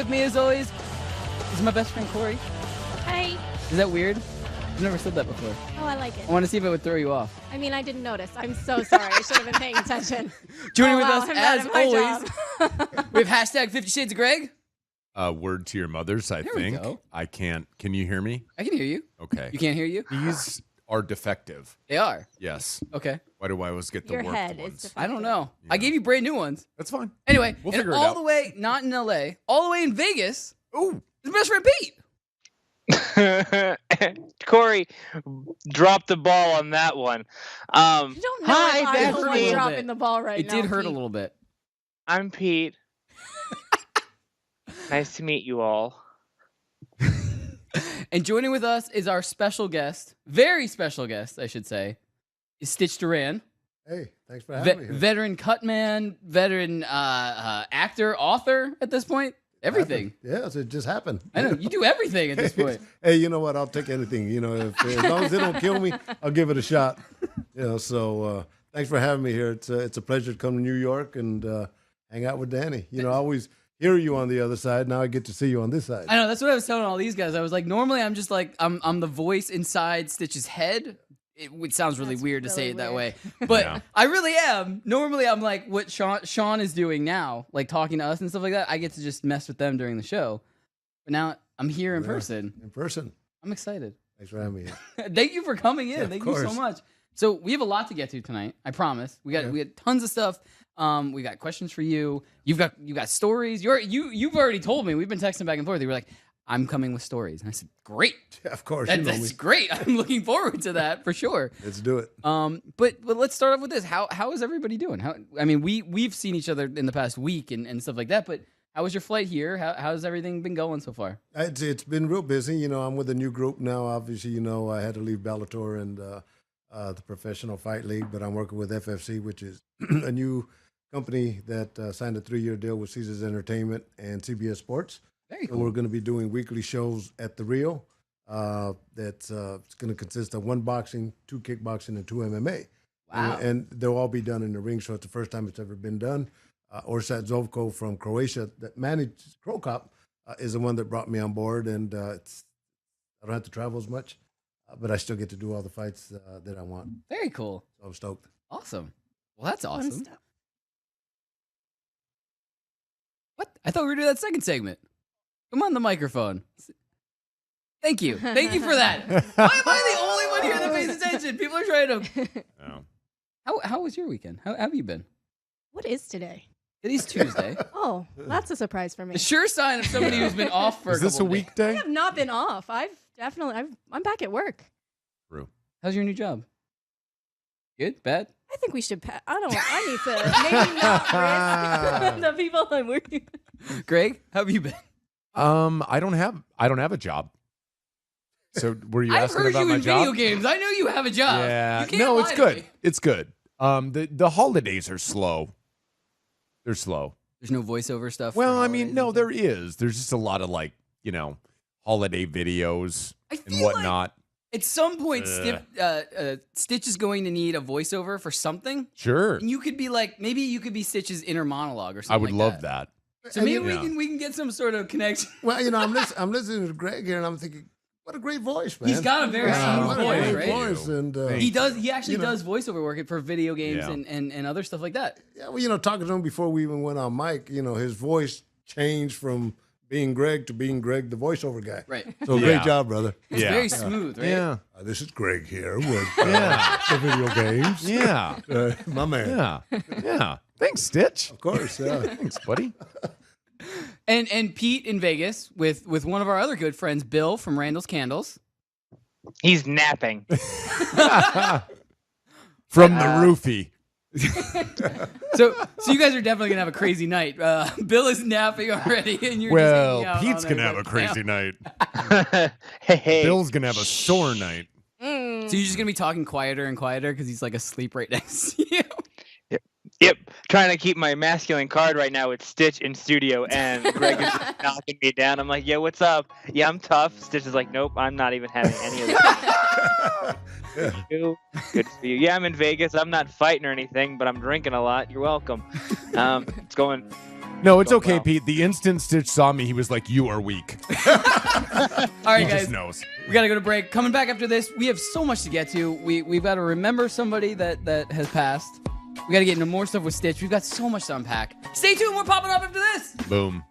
with me as always is my best friend Cori. Hi. Is that weird? I've never said that before. Oh, I like it. I want to see if it would throw you off. I mean, I didn't notice. I'm so sorry. I should have been paying attention. Joining with wow, us I'm as bad at my always, we have hashtag 50 Shades of Greg. Word to your mothers, I There we think. go. I can't. Can you hear me? I can hear you. Okay. You can't hear you? These are defective. They are. Yes. Okay. Why do I always get the Your warped head is ones? defective. I don't know. Yeah. I gave you brand new ones. That's fine. Anyway, We'll and figure it all out. the way, not in LA, all the way in Vegas, Ooh. is my best friend Pete. Cori dropped the ball on that one. You don't know Hi, if I'm that's the a one little dropping bit. the ball right It now. did hurt a Pete. little bit. I'm Pete. Nice to meet you all. And joining with us is our special guest, very special guest, I should say, is Stitch Duran. Hey, thanks for having me here. Veteran Cutman, veteran actor, author at this point. Everything. Yeah, so it just happened. I know. You do everything at this point. Hey, you know what? I'll take anything. You know, as long as they don't kill me, I'll give it a shot. You know, so thanks for having me here. It's a pleasure to come to New York and hang out with Danny. You know, I always hear you on the other side. Now I get to see you on this side. I know. That's what I was telling all these guys. I was like, normally I'm just like, I'm the voice inside Stitch's head. It sounds really That's weird to say really it that weird. way. But Yeah. I really am. Normally I'm like what Sean is doing now, like talking to us and stuff like that. I get to just mess with them during the show. But now I'm here in Yeah, person. In person. I'm excited. Thanks for having me here. Thank you for coming in. Yeah, of Thank you so course. much. So we have a lot to get to tonight. I promise. We got tons of stuff. We got questions for you. You got stories. You've already told me. We've been texting back and forth. You were like, I'm coming with stories, and I said, great. Yeah, of course. You know That's me. great. I'm looking forward to that for sure. Let's do it. But let's start off with this. How is everybody doing? I mean, we've seen each other in the past week and stuff like that. But how was your flight here? How's everything been going so far? It's been real busy. You know, I'm with a new group now. Obviously, you know, I had to leave Bellator and the Professional Fight League, but I'm working with FFC, which is a new company that signed a 3-year deal with Caesars Entertainment and CBS Sports. Very So cool. we're going to be doing weekly shows at the Rio. It's going to consist of 1 boxing, 2 kickboxing, and 2 MMA. Wow. And they'll all be done in the ring, so it's the first time it's ever been done. Orsat Zovko from Croatia that managed Crow Cop is the one that brought me on board, and I don't have to travel as much, but I still get to do all the fights that I want. Very cool. So I'm stoked. Awesome. Well, that's Fun awesome. stuff. What? I thought we were doing that second segment. Come on the microphone. Thank you. Thank you for that. Why am I the only one here that pays attention? People are trying to. Oh. How was your weekend? How have you been? What is today? It is Tuesday. Oh, that's a surprise for me. A sure sign of somebody who's been off for Is this a couple days. I weekday? have not been off. I'm back at work. True. How's your new job? Good? Bad? I think we should. I need to maybe not risk the people I'm working with. Greg, how have you been? I don't have a job. So were you I've asking heard about you my in job? video games. I know you have a job. Yeah. You can't No, lie it's to good. me. It's good. The holidays are slow. They're slow. There's no voiceover stuff. Well, for I mean, holidays no, and there is. There's just a lot of holiday videos I and feel like whatnot. at some point, Ugh. Stitch is going to need a voiceover for something. Sure. And you could be like, maybe you could be Stitch's inner monologue or something. I would like love that. So maybe And, we Yeah. can get some sort of connection. Well, you know, I'm listening to Greg here, and I'm thinking, what a great voice, man. He's got a very smooth what a voice, great right? voice, and He actually You know- does voiceover work for video games Yeah. and other stuff like that. yeah, well, you know, talking to him before we even went on mic, you know, his voice changed from being Greg to being Greg, the voiceover guy. Right. So Yeah. great job, brother. It's Yeah. very smooth, right? Yeah. This is Greg here with Yeah. the video games. Yeah. My man. Yeah. Yeah. Thanks, Stitch. Of course. Yeah. Thanks, buddy. And Pete in Vegas with one of our other good friends, Bill from Randall's Candles. He's napping. From the roofie. So you guys are definitely gonna have a crazy night. Bill is napping already, and you're Well, just hanging out Pete's all going to night, have a but- crazy night. Hey. Bill's going to have a sore night. Mm. So you're just gonna be talking quieter and quieter because he's like asleep right next to you. Yep, trying to keep my masculine card right now with Stitch in studio, and Greg is just knocking me down. I'm like, yeah, what's up? Yeah, I'm tough. Stitch is like, nope, I'm not even having any of that. You? Good for you. Yeah, I'm in Vegas. I'm not fighting or anything, but I'm drinking a lot. You're welcome. It's going No, it's okay, Pete. The instant Stitch saw me, he was like, "You are weak." All right, He guys. just knows. We gotta go to break. Coming back after this, we have so much to get to. We've got to remember somebody that has passed. We gotta get into more stuff with Stitch. We've got so much to unpack. Stay tuned. We're popping off after this. Boom.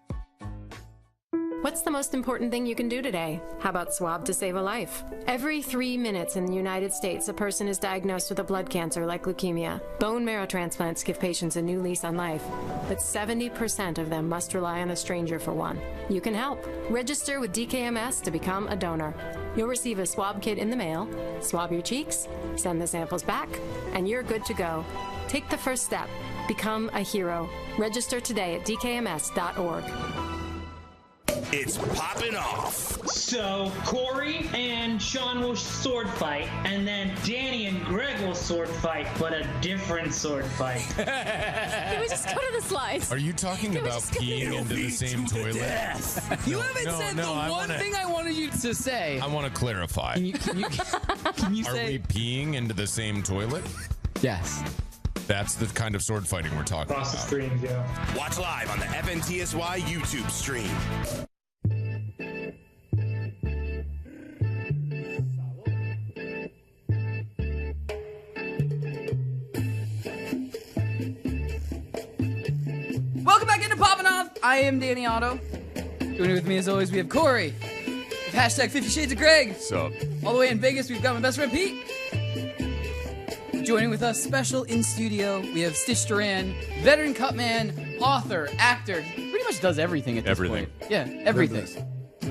What's the most important thing you can do today? How about swab to save a life? Every 3 minutes in the United States, a person is diagnosed with a blood cancer like leukemia. Bone marrow transplants give patients a new lease on life, but 70% of them must rely on a stranger for one. You can help. Register with DKMS to become a donor. You'll receive a swab kit in the mail, swab your cheeks, send the samples back, and you're good to go. Take the first step. Become a hero. Register today at dkms.org. It's popping off. So Cori and Sean will sword fight, and then Danny and Greg will sword fight, but a different sword fight. Can we just go to the slides? Are you talking about peeing into the same toilet? You haven't said the one thing I wanted you to say. I want to clarify. Can you Are say? we peeing into the same toilet? Yes. That's the kind of sword fighting we're talking Across the about. streams, yeah. Watch live on the FNTSY YouTube stream. Welcome back into Poppin' Off. I am Danny Otto. Joining with me as always, we have Cori. With hashtag 50 Shades of Greg. What's up? All the way in Vegas, we've got my best friend Pete. Joining with us, special in studio, we have Stitch Duran, veteran cutman, author, actor. Pretty much does everything at this Everything. point. Yeah, everything.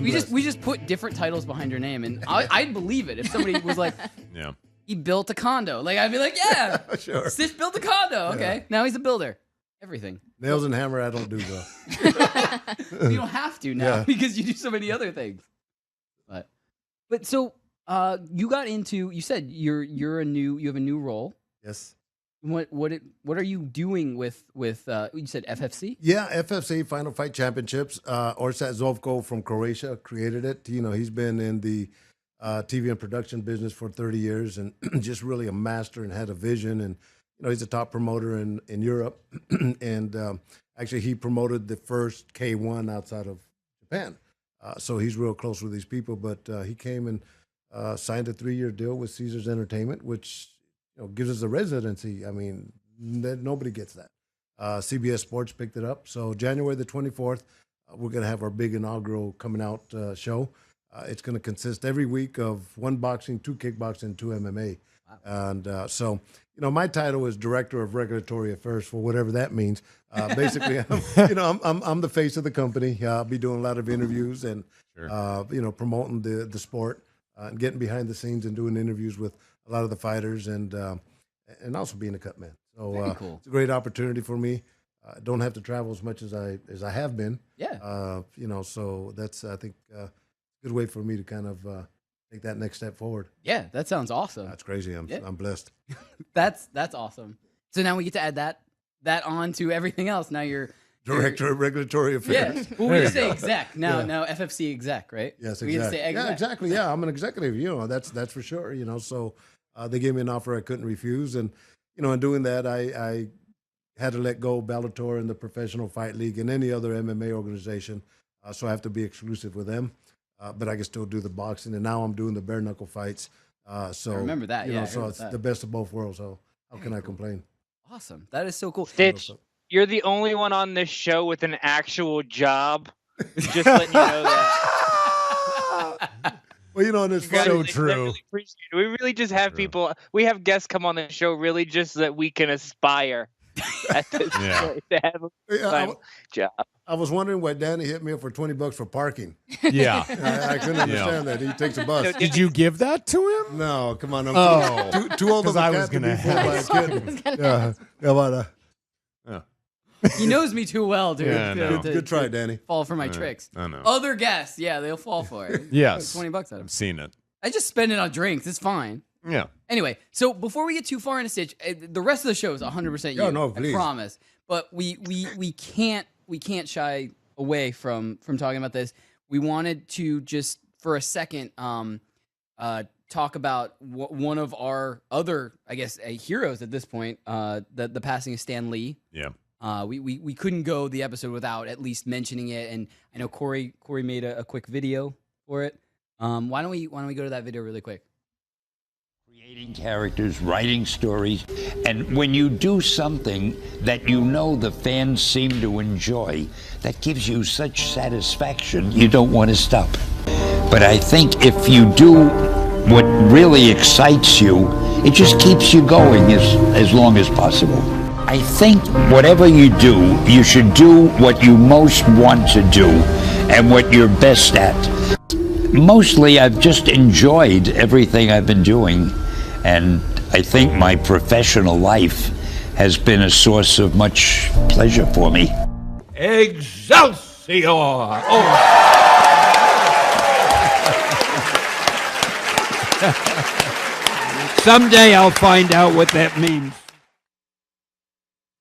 We just put different titles behind your name, and I'd believe it if somebody was like, Yeah. he built a condo. Like I'd be like, yeah, Sure. Stitch built a condo. Okay, now he's a builder. Everything. Nails and hammer, I don't do though. You don't have to now Yeah. because you do so many other things. But so you got into. You said you have a new role. Yes. What are you doing with you said FFC? Yeah, FFC Final Fight Championships. Orsat Zovko from Croatia created it. You know, he's been in the TV and production business for 30 years and just really a master and had a vision. And you know, he's a top promoter in Europe. And actually, he promoted the first K1 outside of Japan. So he's real close with these people. But he came and signed a 3-year deal with Caesars Entertainment, which gives us a residency. I mean, nobody gets that. CBS Sports picked it up. So January the 24th, we're going to have our big inaugural coming out show. It's going to consist every week of 1 boxing, 2 kickboxing, 2 MMA. Wow. And so, my title is Director of Regulatory Affairs for whatever that means. Basically, I'm the face of the company. I'll be doing a lot of interviews and, promoting the sport and getting behind the scenes and doing interviews with a lot of the fighters and also being a cut man. So Very cool. It's a great opportunity for me. I don't have to travel as much as I have been. Yeah. So that's, I think, a good way for me to kind of take that next step forward. Yeah, that sounds awesome. That's crazy. I'm blessed. That's awesome. So now we get to add that on to everything else. Now you're Director of Regulatory Affairs. Yeah. Well, we just say exec. Now FFC exec, right? Yes, we exactly. say exec. Yeah, exactly. Yeah, I'm an executive. That's for sure. So they gave me an offer I couldn't refuse, and in doing that, I had to let go of Bellator and the Professional Fight League and any other MMA organization. So I have to be exclusive with them, but I can still do the boxing. And now I'm doing the bare knuckle fights. So I remember that. so it's the best of both worlds. So how can I complain? Awesome. That is so cool. Stitch, you're the only one on this show with an actual job. Just letting you know that. Well, and it's so true. Really appreciate it. We really just have people. We have guests come on the show really just so that we can aspire at this point to have a job. I was wondering why Danny hit me up for $20 for parking. Yeah. I couldn't understand that. He takes a bus. Did you give that to him? No, come on. I'm too old of a I cat was to gonna be fooled by a kid. Yeah, but He knows me too well, dude. Yeah, I know. good try, Danny. Fall for my tricks. I know. Other guests, they'll fall for it. Yes. $20 out of I've seen it. I just spend it on drinks. It's fine. Yeah. Anyway, so before we get too far into Stitch, the rest of the show is 100% you. Yeah, no, I please. promise. But we can't shy away from talking about this. We wanted to just for a second talk about one of our other, I guess, heroes at this point. The passing of Stan Lee. Yeah. we couldn't go the episode without at least mentioning it. And I know Cori made a quick video for it. Why don't we go to that video really quick? Creating characters, writing stories, and when you do something that you know the fans seem to enjoy, that gives you such satisfaction, you don't want to stop. But I think if you do what really excites you, it just keeps you going as long as possible. I think whatever you do, you should do what you most want to do and what you're best at. Mostly, I've just enjoyed everything I've been doing, and I think my professional life has been a source of much pleasure for me. Excelsior! Oh. Someday I'll find out what that means.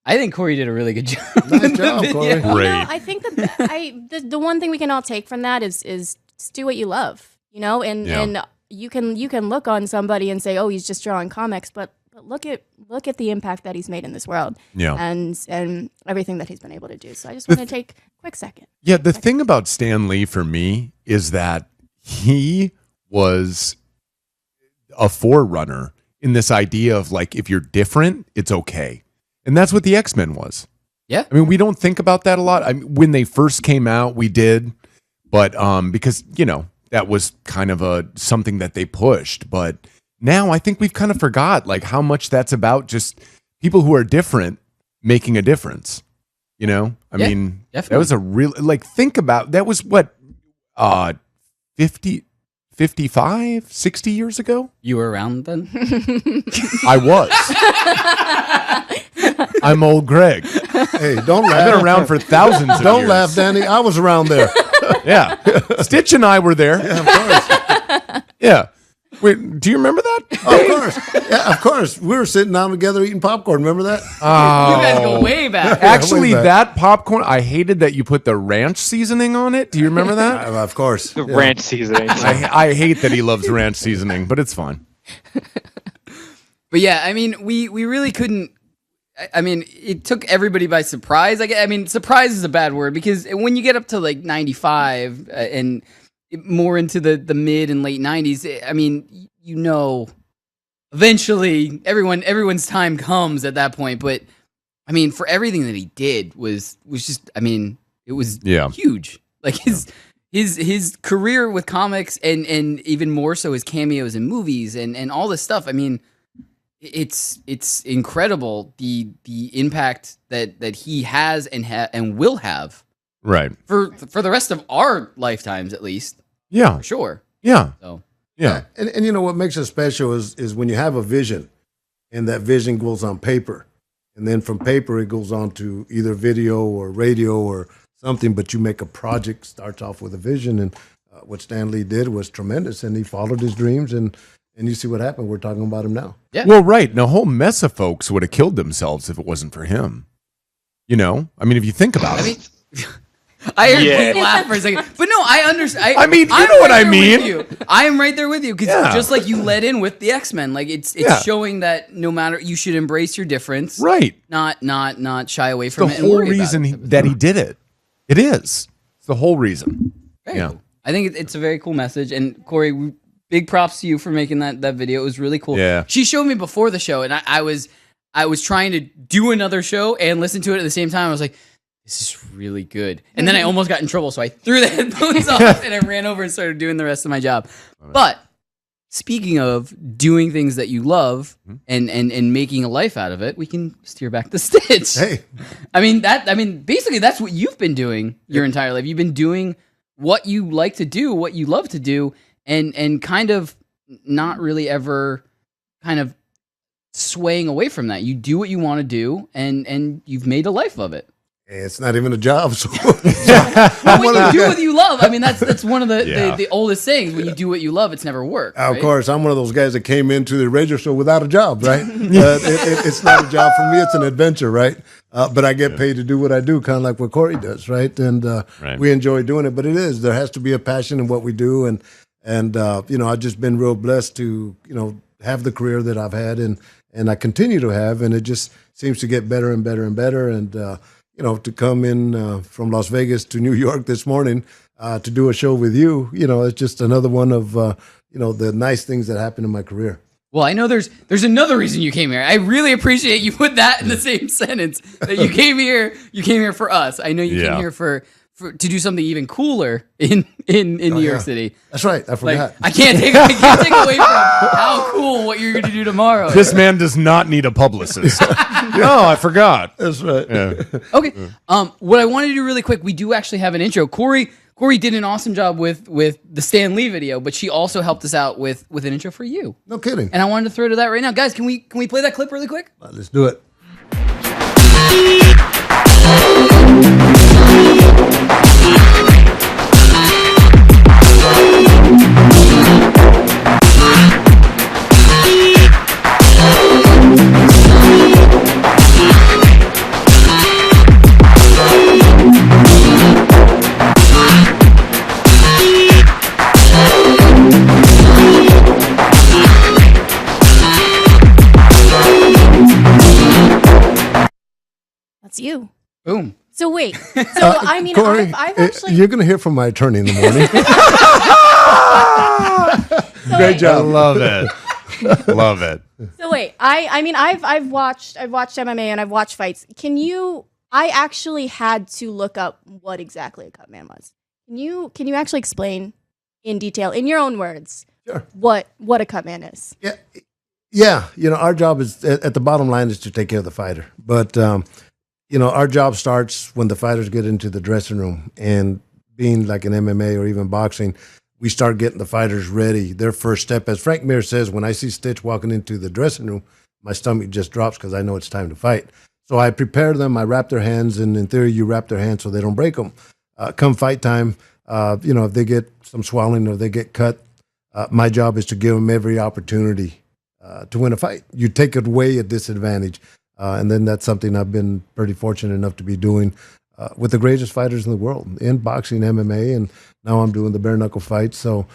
I think Cori did a really good job. Nice job, Cori. Great. I think the one thing we can all take from that is just do what you love, and you can look on somebody and say, oh, he's just drawing comics, but look at the impact that he's made in this world, and everything that he's been able to do. So I just want to take a quick second. Yeah, the thing about Stan Lee for me is that he was a forerunner in this idea of like, if you're different, it's okay. And that's what the X-Men was. Yeah. I mean, we don't think about that a lot. I mean, when they first came out, we did, but because, that was kind of something that they pushed. But now I think we've kind of forgot like how much that's about just people who are different making a difference. I mean, definitely. That was a real, like, think about, that was what, 55, 60 years ago? You were around then? I was. I'm old Greg. Hey, don't laugh. I've been around for thousands of years. Don't laugh, Danny. I was around there. Yeah. Stitch and I were there. Yeah, of course. Yeah. Wait, do you remember that? Of course. Yeah, of course. We were sitting down together eating popcorn. Remember that? Oh. You guys go way back. Actually, way back. that popcorn, I hated that you put the ranch seasoning on it. Do you remember that? Of course. The ranch seasoning. I hate that he loves ranch seasoning, but it's fine. But yeah, I mean, we really couldn't. I mean, it took everybody by surprise. I mean, surprise is a bad word because when you get up to like 95 and more into the mid and late 90s, I mean, eventually everyone's time comes at that point. But I mean, for everything that he did was just, I mean, it was huge. Like his career with comics and even more so his cameos in movies and all this stuff. I mean, it's incredible the impact that he has and will have, right, for the rest of our lifetimes at least. Yeah, for sure. Yeah. So yeah, and what makes it special is when you have a vision, and that vision goes on paper, and then from paper it goes on to either video or radio or something. But you make a project, starts off with a vision, and what Stan Lee did was tremendous, and he followed his dreams and you see what happened. We're talking about him now. Yeah. Well, right. And a whole mess of folks would have killed themselves if it wasn't for him. I mean, if you think about it. I heard Kate laugh for a second. But no, I understand. I mean, you know what I mean. I am right there with you. Because just like you led in with the X-Men, like it's showing that no matter, you should embrace your difference. Right. Not shy away from it. The whole reason that he did it. It is. It's the whole reason. Very cool. I think it's a very cool message. And Cori, big props to you for making that video. It was really cool. Yeah. She showed me before the show, and I was trying to do another show and listen to it at the same time. I was like, this is really good. And then I almost got in trouble, so I threw the headphones off and I ran over and started doing the rest of my job. But speaking of doing things that you love and making a life out of it, we can steer back to Stitch. Hey. I mean, basically that's what you've been doing your entire life. You've been doing what you like to do, what you love to do, and kind of not really ever kind of swaying away from that. You do what you want to do, and you've made a life of it. It's not even a job. So when you do what you love, I mean, that's one of the oldest sayings. When you do what you love, it's never work. Of right? course, I'm one of those guys that came into the radio show without a job, right? It's not a job for me. It's an adventure, right? But I get paid to do what I do, kind of like what Cori does, right? And we enjoy doing it. But there has to be a passion in what we do. And I've just been real blessed to, have the career that I've had and I continue to have. And it just seems to get better and better and better. And to come in from Las Vegas to New York this morning to do a show with you, it's just another one of the nice things that happened in my career. Well, I know there's another reason you came here. I really appreciate you put that in the same sentence that you came here. You came here for us. I know you came here for to do something even cooler in New York City. That's right. I forgot. I can't take away from how cool what you're going to do tomorrow. This man does not need a publicist. No, I forgot. That's right. Yeah. Okay. What I wanted to do really quick, we do actually have an intro. Cori did an awesome job with the Stan Lee video, but she also helped us out with an intro for you. No kidding. And I wanted to throw to that right now. Guys, can we play that clip really quick? Let's do it. That's you. Boom. So wait. So I mean, Cori, I've actually. you're going to hear from my attorney in the morning. Great job. I love it. Love it. So wait, I mean, I've watched MMA and I've watched fights. I actually had to look up what exactly a Cutman was. Can you actually explain in detail, in your own words, Sure. what a Cutman is? Yeah. Our job is at the bottom line is to take care of the fighter. But our job starts when the fighters get into the dressing room, and being like an MMA or even boxing, we start getting the fighters ready. Their first step, as Frank Mir says, when I see Stitch walking into the dressing room, my stomach just drops because I know it's time to fight. So I prepare them, I wrap their hands, and in theory, you wrap their hands so they don't break them. Come fight time, if they get some swelling or they get cut, my job is to give them every opportunity to win a fight. You take away a disadvantage. And then that's something I've been pretty fortunate enough to be doing with the greatest fighters in the world in boxing, MMA, and now I'm doing the bare knuckle fights. So,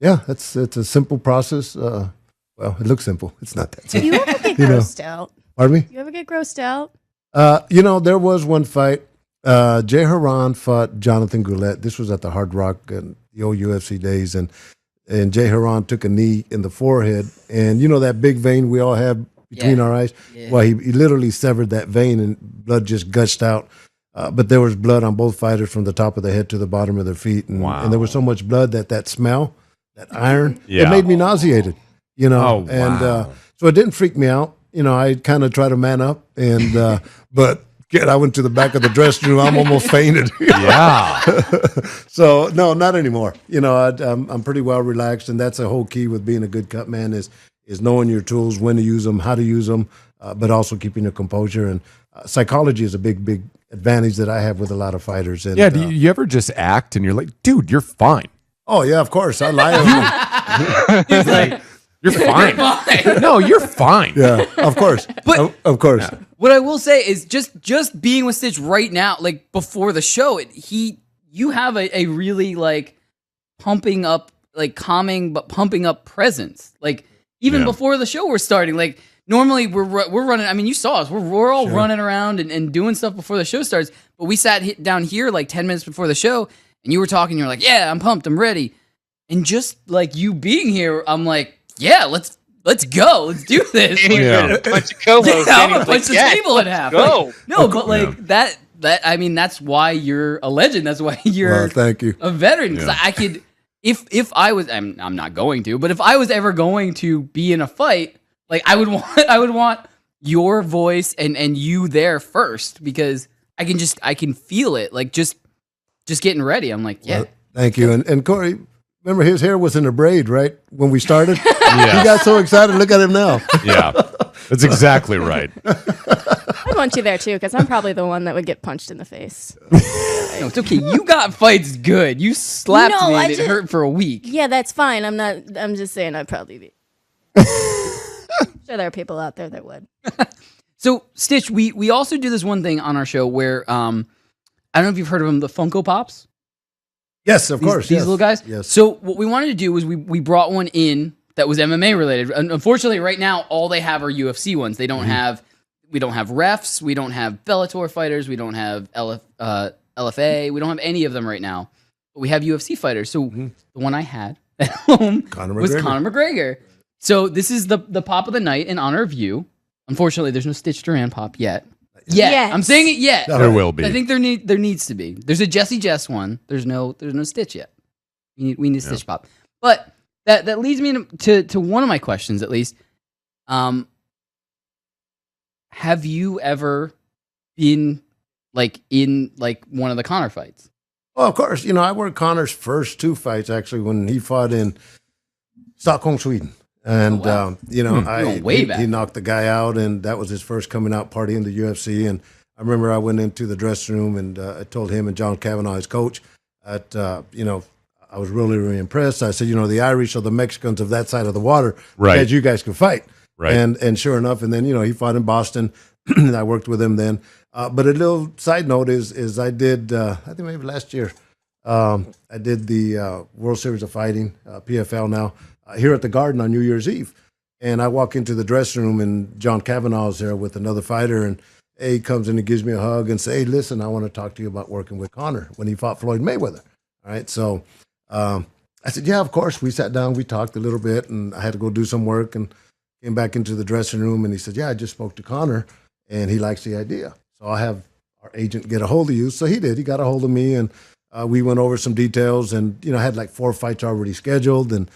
it's a simple process. Well, it looks simple. It's not that Do simple. you ever get grossed out? Pardon me? You ever get grossed out? There was one fight. Jay Haran fought Jonathan Goulet. This was at the Hard Rock and the old UFC days, and Jay Haran took a knee in the forehead, and that big vein we all have between our eyes. Yeah. Well, he literally severed that vein, and blood just gushed out. But there was blood on both fighters from the top of the head to the bottom of their feet, and there was so much blood that smell, that iron, it made me nauseated. Oh, wow. And so it didn't freak me out. I kind of tried to man up, and but. I went to the back of the dressing room. I'm almost fainted. Yeah. So no, not anymore. I'm pretty well relaxed, and that's a whole key with being a good cut man is knowing your tools, when to use them, how to use them, but also keeping your composure. And psychology is a big advantage that I have with a lot of fighters. And, do you ever just act and you're like, dude, you're fine? Oh yeah, of course. I lie. He's like, you're fine. No, you're fine. Yeah, of course. But of course. Yeah. What I will say is just being with Stitch right now, like before the show, you have a really like pumping up, like calming but pumping up presence. Like even before the show we're starting, like normally we're running. I mean, you saw us. We're all running around and doing stuff before the show starts. But we sat down here like 10 minutes before the show, and you were talking. You're like, "Yeah, I'm pumped. I'm ready." And just like you being here, I'm like, "Yeah, let's go. Let's do this." A bunch of co-hosts. I'm gonna punch the table in half. Go. Like, no, but like that. I mean, that's why you're a legend. That's why you're thank you. a veteran. Because I could, if I was, I'm not going to, but if I was ever going to be in a fight, like I would want your voice and you there first, because I can feel it. Like just getting ready. I'm like, yeah. Well, thank you. And Cori, remember his hair was in a braid, right? When we started? Yeah. He got so excited. Look at him now. Yeah. That's exactly right. I want you there too, because I'm probably the one that would get punched in the face. No, it's okay. You got fights good. You slapped me and it hurt for a week. Yeah, that's fine. I'm just saying I'd probably be. Sure, there are people out there that would. So, Stitch, we also do this one thing on our show where I don't know if you've heard of them, the Funko Pops. Yes, of course. These little guys. Yes. So what we wanted to do was we brought one in that was MMA related. And unfortunately, right now all they have are UFC ones. They don't have. we don't have refs, we don't have Bellator fighters, we don't have LFA, we don't have any of them right now. But we have UFC fighters. So the one I had at home was Conor McGregor. So this is the pop of the night in honor of you. Unfortunately, there's no Stitch Duran pop yet. Yet. I'm saying it yet. There will be. I think there needs to be. There's a Jesse Jess one. There's no Stitch yet. We need Stitch pop. But that leads me to one of my questions at least. Have you ever been in one of the Conor fights? Well, of course. I worked Conor's first 2 fights actually when he fought in Stockholm, Sweden. And, he knocked the guy out, and that was his first coming out party in the UFC. And I remember I went into the dressing room, and I told him and John Kavanaugh, his coach, that, I was really, really impressed. I said, the Irish are the Mexicans of that side of the water. Right. That you guys can fight. Right. And sure enough, and then, he fought in Boston, and I worked with him then. But a little side note is I did, I think maybe last year, I did the World Series of Fighting, PFL now, here at the Garden on New Year's Eve. And I walk into the dressing room, and John Kavanaugh's there with another fighter, and he comes in and gives me a hug and say, hey, listen, I want to talk to you about working with Conor when he fought Floyd Mayweather. All right, so I said, yeah, of course. We sat down, we talked a little bit, and I had to go do some work and came back into the dressing room, and he said, yeah, I just spoke to Conor, and he likes the idea. So I'll have our agent get a hold of you. So he did. He got a hold of me, and we went over some details, and, I had like 4 fights already scheduled, and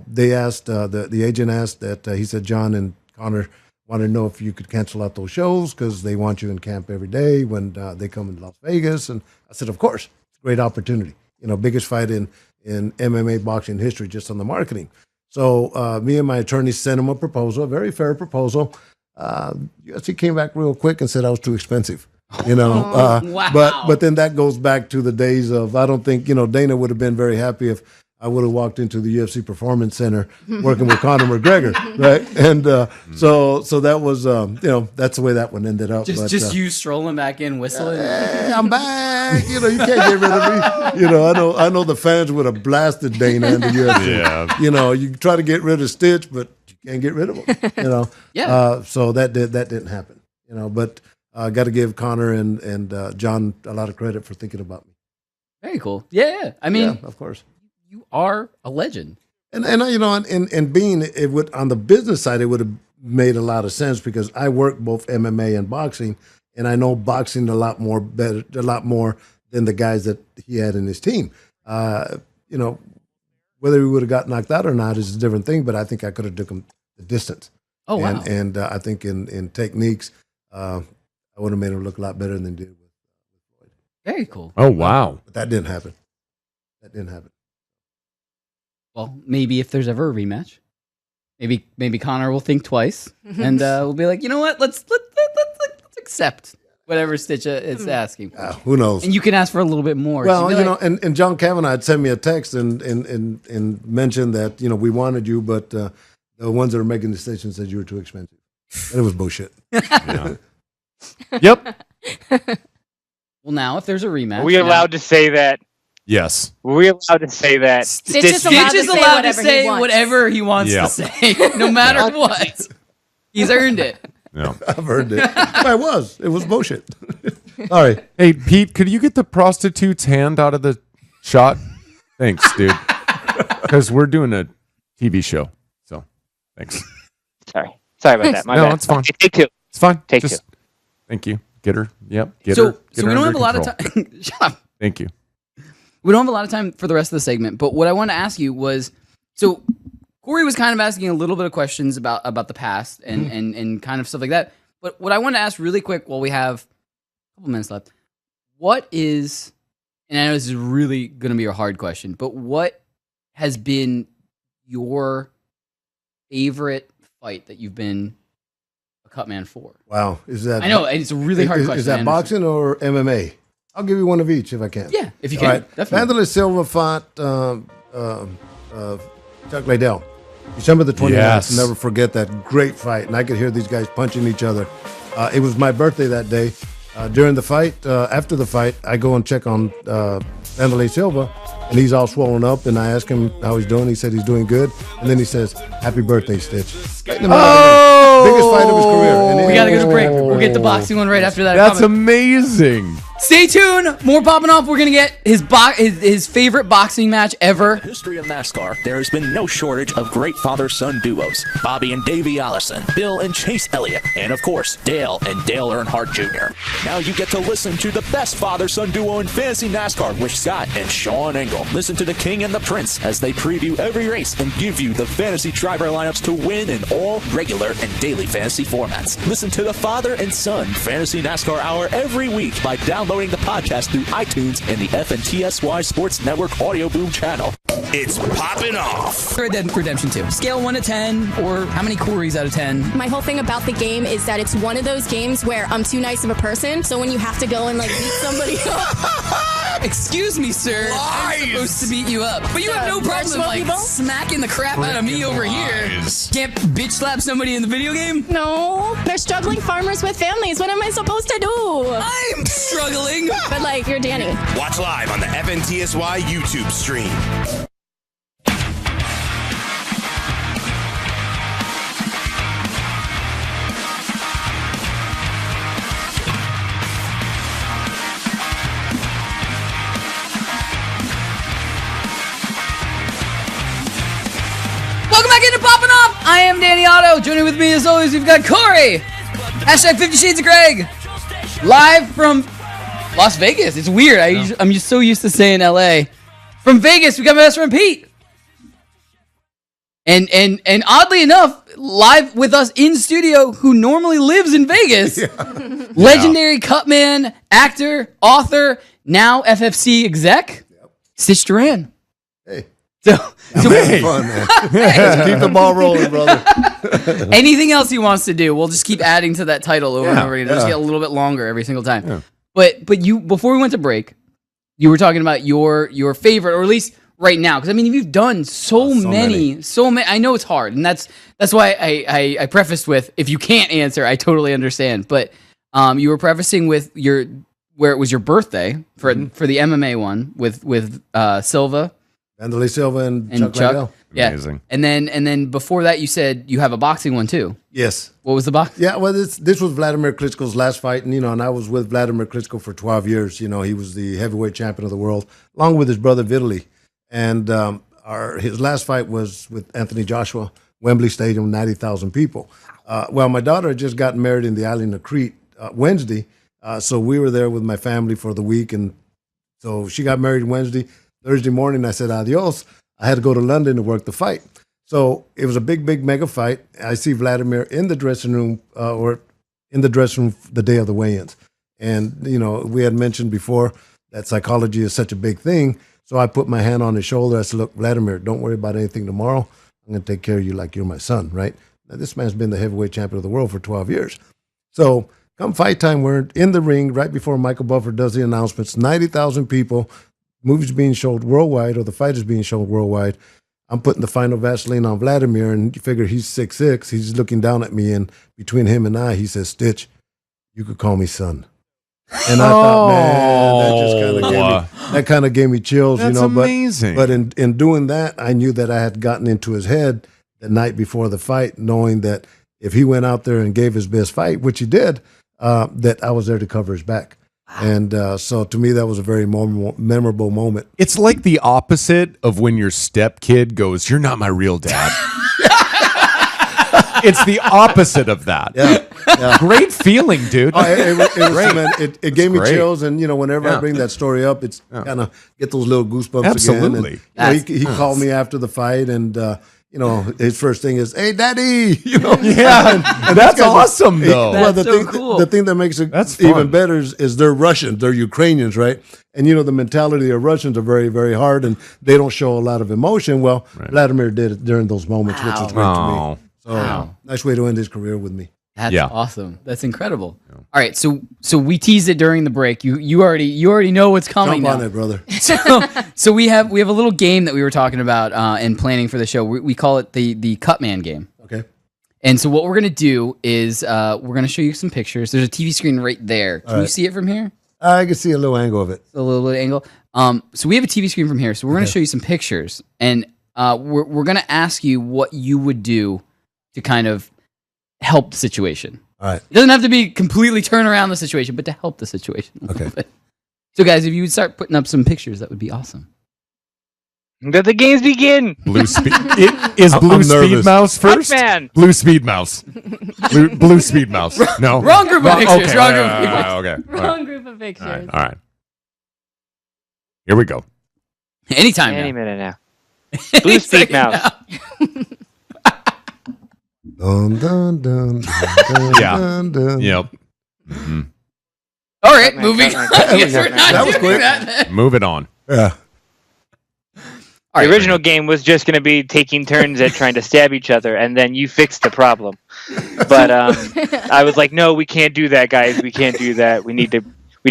they asked, the agent asked that, he said, John and Conor wanted to know if you could cancel out those shows because they want you in camp every day when they come in Las Vegas. And I said, of course, it's a great opportunity. Biggest fight in MMA boxing history just on the marketing. So me and my attorney sent him a proposal, a very fair proposal. UFC came back real quick and said I was too expensive. Wow. But then that goes back to the days of, I don't think, Dana would have been very happy if I would have walked into the UFC Performance Center working with Conor McGregor, right? And so that was, that's the way that one ended up. Just you strolling back in, whistling. Hey, I'm back. You can't get rid of me. I know the fans would have blasted Dana in the UFC. Yeah. You try to get rid of Stitch, but you can't get rid of him. Yeah. So that didn't happen. But I got to give Conor and John a lot of credit for thinking about me. Very cool. Yeah. I mean, of course. You are a legend. And being it would on the business side, it would have made a lot of sense because I work both MMA and boxing, and I know boxing a lot more than the guys that he had in his team. Whether he would have got knocked out or not is a different thing, but I think I could have took him the distance. Oh, wow. And I think in techniques, I would have made him look a lot better than he did with Floyd. Very cool. Oh, wow. But that didn't happen. Well, maybe if there's ever a rematch, maybe Conor will think twice, and we'll be like, you know what? Let's accept whatever Stitch is asking. Who knows? And you can ask for a little bit more. Well, and John Kavanaugh had sent me a text and mentioned that we wanted you, but the ones that are making decisions said you were too expensive. And it was bullshit. Yep. Well, now if there's a rematch, are we allowed to say that? Yes. Were we allowed to say that? Stitch is allowed to say whatever he wants to say, no matter what. He's earned it. No. I've earned it. It was bullshit. All right. Hey, Pete, could you get the prostitute's hand out of the shot? Thanks, dude. Because we're doing a TV show. So, thanks. Sorry about that. My bad. It's fine. Take 2. It's fine. Take 2. Thank you. Get her. Yep. Get So her. Get we her don't under have a lot of control. time. Shut up. Thank you. We don't have a lot of time for the rest of the segment, but what I want to ask you was, so Cori was kind of asking a little bit of questions about the past and kind of stuff like that. But what I want to ask really quick while we have a couple minutes left, what is, and I know this is really going to be a hard question, but what has been your favorite fight that you've been a Cutman for? Wow. I know, it's a really hard question. Is that boxing or MMA? I'll give you one of each if I can. Yeah, if you can. Right. Definitely. Vanderlei Silva fought Chuck Liddell. December the 29th. Yes. Never forget that great fight. And I could hear these guys punching each other. It was my birthday that day. During the fight, after the fight, I go and check on Vanderlei Silva. and he's all swollen up. And I asked him how he's doing. He said he's doing good. And then he says, "Happy birthday, Stitch." Right in the middle of the ring. Biggest fight of his career. And We got to go to break. We'll get the boxing one right after that. That's amazing. Stay tuned. More popping off. We're going to get his favorite boxing match ever. In the history of NASCAR, there has been no shortage of great father-son duos. Bobby and Davey Allison, Bill and Chase Elliott, and of course, Dale and Dale Earnhardt Jr. Now you get to listen to the best father-son duo in fantasy NASCAR with Scott and Sean Engel. Listen to the King and the Prince as they preview every race and give you the fantasy driver lineups to win in all regular and daily fantasy formats. Listen to the Father and Son Fantasy NASCAR Hour every week by downloading the podcast through iTunes and the FNTSY Sports Network Audio Boom channel. It's popping off. Red Dead Redemption 2. Scale 1 to 10, or how many Coris out of 10? My whole thing about the game is that it's one of those games where I'm too nice of a person, so when you have to go and like beat somebody up. Excuse me, sir. I'm supposed to beat you up. But you have no problem like smacking the crap out of me over here. Can't bitch slap somebody in the video game? No, they're struggling farmers with families. What am I supposed to do? I'm struggling. But like, you're Danny. Watch live on the FNTSY YouTube stream. Welcome back into Poppin' Off. I am Danny Otto. Joining with me as always, we've got Cori. Hashtag 50 Shades of Greg. Live from Las Vegas. It's weird. I'm just so used to saying LA. From Vegas, we got my best friend Pete. And oddly enough, live with us in studio, who normally lives in Vegas. Legendary Cutman, actor, author, now FFC exec, Stitch Duran. Hey. So hey. Fun, man. Let's keep the ball rolling, brother. Anything else he wants to do, we'll just keep adding to that title over and over again. It'll just get a little bit longer every single time. Yeah. But you, before we went to break, you were talking about your favorite, or at least right now, because I mean you've done so many. I know it's hard, and that's why I prefaced with, if you can't answer, I totally understand. But you were prefacing with where it was your birthday for the MMA one with Silva. Wanderlei Silva and Chuck Liddell. Yeah. Amazing. And then before that, you said you have a boxing one too. Yes. What was the box? Yeah, well, this was Vladimir Klitschko's last fight, and I was with Vladimir Klitschko for 12 years. He was the heavyweight champion of the world, along with his brother Vitaly. And his last fight was with Anthony Joshua, Wembley Stadium, 90,000 people. Well, my daughter had just gotten married in the island of Crete Wednesday, so we were there with my family for the week, and so she got married Wednesday. Thursday morning, I said adios. I had to go to London to work the fight. So it was a big mega fight. I see Vladimir in the dressing room, the day of the weigh-ins. And, we had mentioned before that psychology is such a big thing. So I put my hand on his shoulder. I said, look, Vladimir, don't worry about anything tomorrow. I'm going to take care of you like you're my son, right? Now, this man's been the heavyweight champion of the world for 12 years. So come fight time, we're in the ring right before Michael Buffer does the announcements. 90,000 people. Movie's being showed worldwide, or the fight is being shown worldwide. I'm putting the final Vaseline on Vladimir, and you figure he's 6'6". He's looking down at me, and between him and I, he says, Stitch, you could call me son. And I thought, man, that kind of gave me chills. That's amazing. But in doing that, I knew that I had gotten into his head the night before the fight, knowing that if he went out there and gave his best fight, which he did, that I was there to cover his back. And so to me, that was a very memorable moment. It's like the opposite of when your stepkid goes, "You're not my real dad." It's the opposite of that. Yeah. Great feeling, dude. It gave me chills, and whenever I bring that story up, it's kind of get those little goosebumps Absolutely. again. And, he called me after the fight, and his first thing is, "Hey, Daddy!" And that's awesome, though. Cool. The thing that makes it even better is they're Russians, they're Ukrainians, right? And the mentality of Russians are very, very hard, and they don't show a lot of emotion. Well, Vladimir did it during those moments, which was great to me. So nice way to end his career with me. That's awesome. That's incredible. Yeah. All right, so we teased it during the break. You already know what's coming. Jump on it, brother. So we have a little game that we were talking about and planning for the show. We call it the Cutman game. Okay. And so what we're gonna do is we're gonna show you some pictures. There's a TV screen right there. Can you see it from here? I can see a little angle of it. A little angle. So we have a TV screen from here. So we're going to show you some pictures, and we're going to ask you what you would do to kind of help the situation. All right. It doesn't have to be completely turn around the situation, but to help the situation a little bit. So guys, if you would start putting up some pictures, that would be awesome. Let the games begin. Blue speed. Is Blue Speed Mouse first? Cutman. Blue Speed Mouse. Blue Speed Mouse. No. Wrong group of pictures. Okay. Wrong group of pictures. Okay. Wrong group of pictures. All right. Here we go. Anytime Any now. minute now. Blue Speed Mouse. Dun, dun, dun, dun, Yeah. dun, dun. Yep. All right, Cutman, moving. Cutman, I guess we're Cutman. not That was doing quick. that. Move it on. Yeah. All The right, original game was just going to be taking turns at trying to stab each other, and then you fixed the problem. But I was like, no, we can't do that, guys. We can't do that. We need to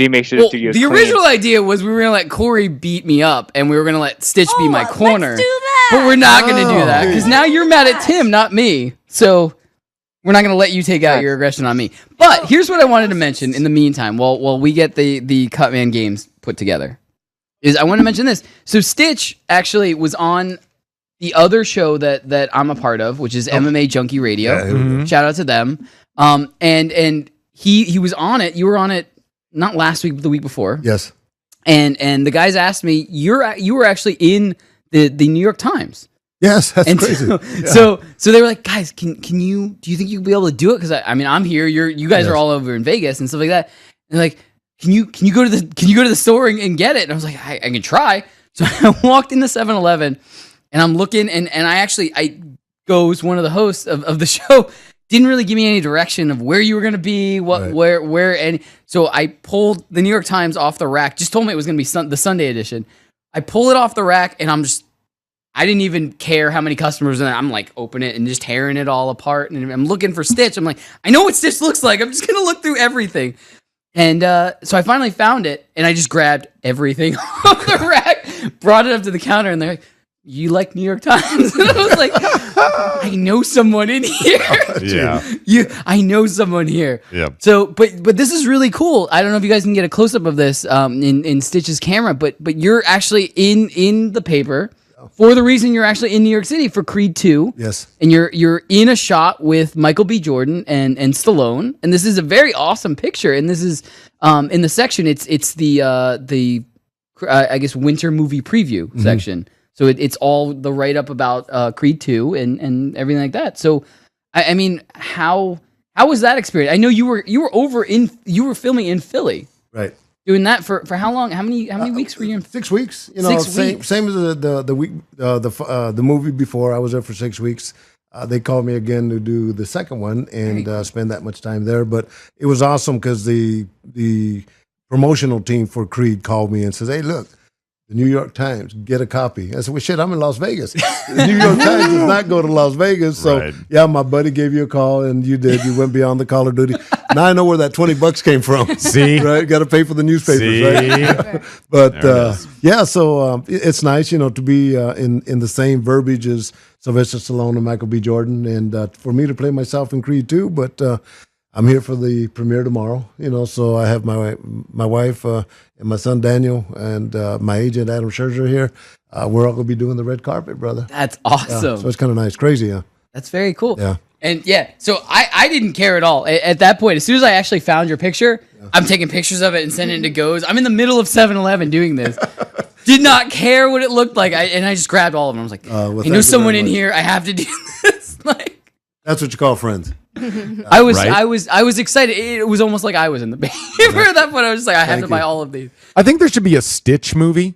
make sure the Well, studio's the clean. original idea was we were gonna let Cori beat me up, and we were gonna let Stitch be my corner. Let's do that. But we're not gonna do Oh. that because now you're mad at Tim, not me. So we're not gonna let you take out your aggression on me. But here's what I wanted to mention in the meantime, while we get the Cutman games put together, is I want to mention this. So Stitch actually was on the other show that I'm a part of, which is MMA Junkie Radio. Yeah, here we go. Shout out to them. And he was on it. You were on it not last week, but the week before. Yes. And the guys asked me, you were actually in the New York Times. Yes, that's And crazy. so they were like, guys, do you think you'll be able to do it? Because I mean, I'm here. You guys are all over in Vegas and stuff like that. And they're like, can you go to the store and get it? And I was like, I can try. So I walked into 7-Eleven and I'm looking and I goes one of the hosts of the show. Didn't really give me any direction of where you were going to be, where, and so I pulled the New York Times off the rack. Just told me it was going to be the Sunday edition. I pull it off the rack, and I didn't even care how many customers in there. I'm like, open it and just tearing it all apart, and I'm looking for Stitch. I'm like, I know what Stitch looks like. I'm just going to look through everything. And so I finally found it, and I just grabbed everything off the rack, brought it up to the counter, and they're like, you like New York Times? And I was like, I know someone in here. Yeah. I know someone here. Yeah. So, but this is really cool. I don't know if you guys can get a close up of this in Stitch's camera, but you're actually in the paper for the reason you're actually in New York City for Creed 2. Yes. And you're in a shot with Michael B. Jordan and Stallone, and this is a very awesome picture. And this is in the section. It's the I guess winter movie preview section. So it's all the write up about Creed 2 and everything like that. So I mean, how was that experience? I know you were filming in Philly, Right. doing that for how long? How many weeks were you in? 6 weeks. You know, 6 weeks. same as the week the movie before. I was there for 6 weeks. They called me again to do the second one and spend that much time there. But it was awesome because the promotional team for Creed called me and says, "Hey, look, the New York Times, get a copy." I said, well, shit, I'm in Las Vegas. The New York Times does not go to Las Vegas. So, Right. yeah, my buddy gave you a call, and you did. You went beyond the Call of Duty. Now I know where that $20 came from. See? Right? Got to pay for the newspapers, See? right? But, There it is. yeah, so it's nice, to be in the same verbiage as Sylvester Stallone and Michael B. Jordan, and for me to play myself in Creed 2, but I'm here for the premiere tomorrow, so I have my wife and my son Daniel and my agent Adam Scherzer here. We're all going to be doing the red carpet, brother. That's Yeah, awesome. so it's kind of nice. Crazy, huh? That's very cool. Yeah. And so I didn't care at all. At that point, as soon as I actually found your picture, I'm taking pictures of it and sending it to Goes. I'm in the middle of 7-Eleven doing this. Did not care what it looked like. I just grabbed all of them. I was like, well, I thank know you someone very in much. here. I have to do this. That's what you call friends. I was Right? I was excited. It was almost like I was in the paper at that point. I was just like, I have to buy all of these. I think there should be a Stitch movie.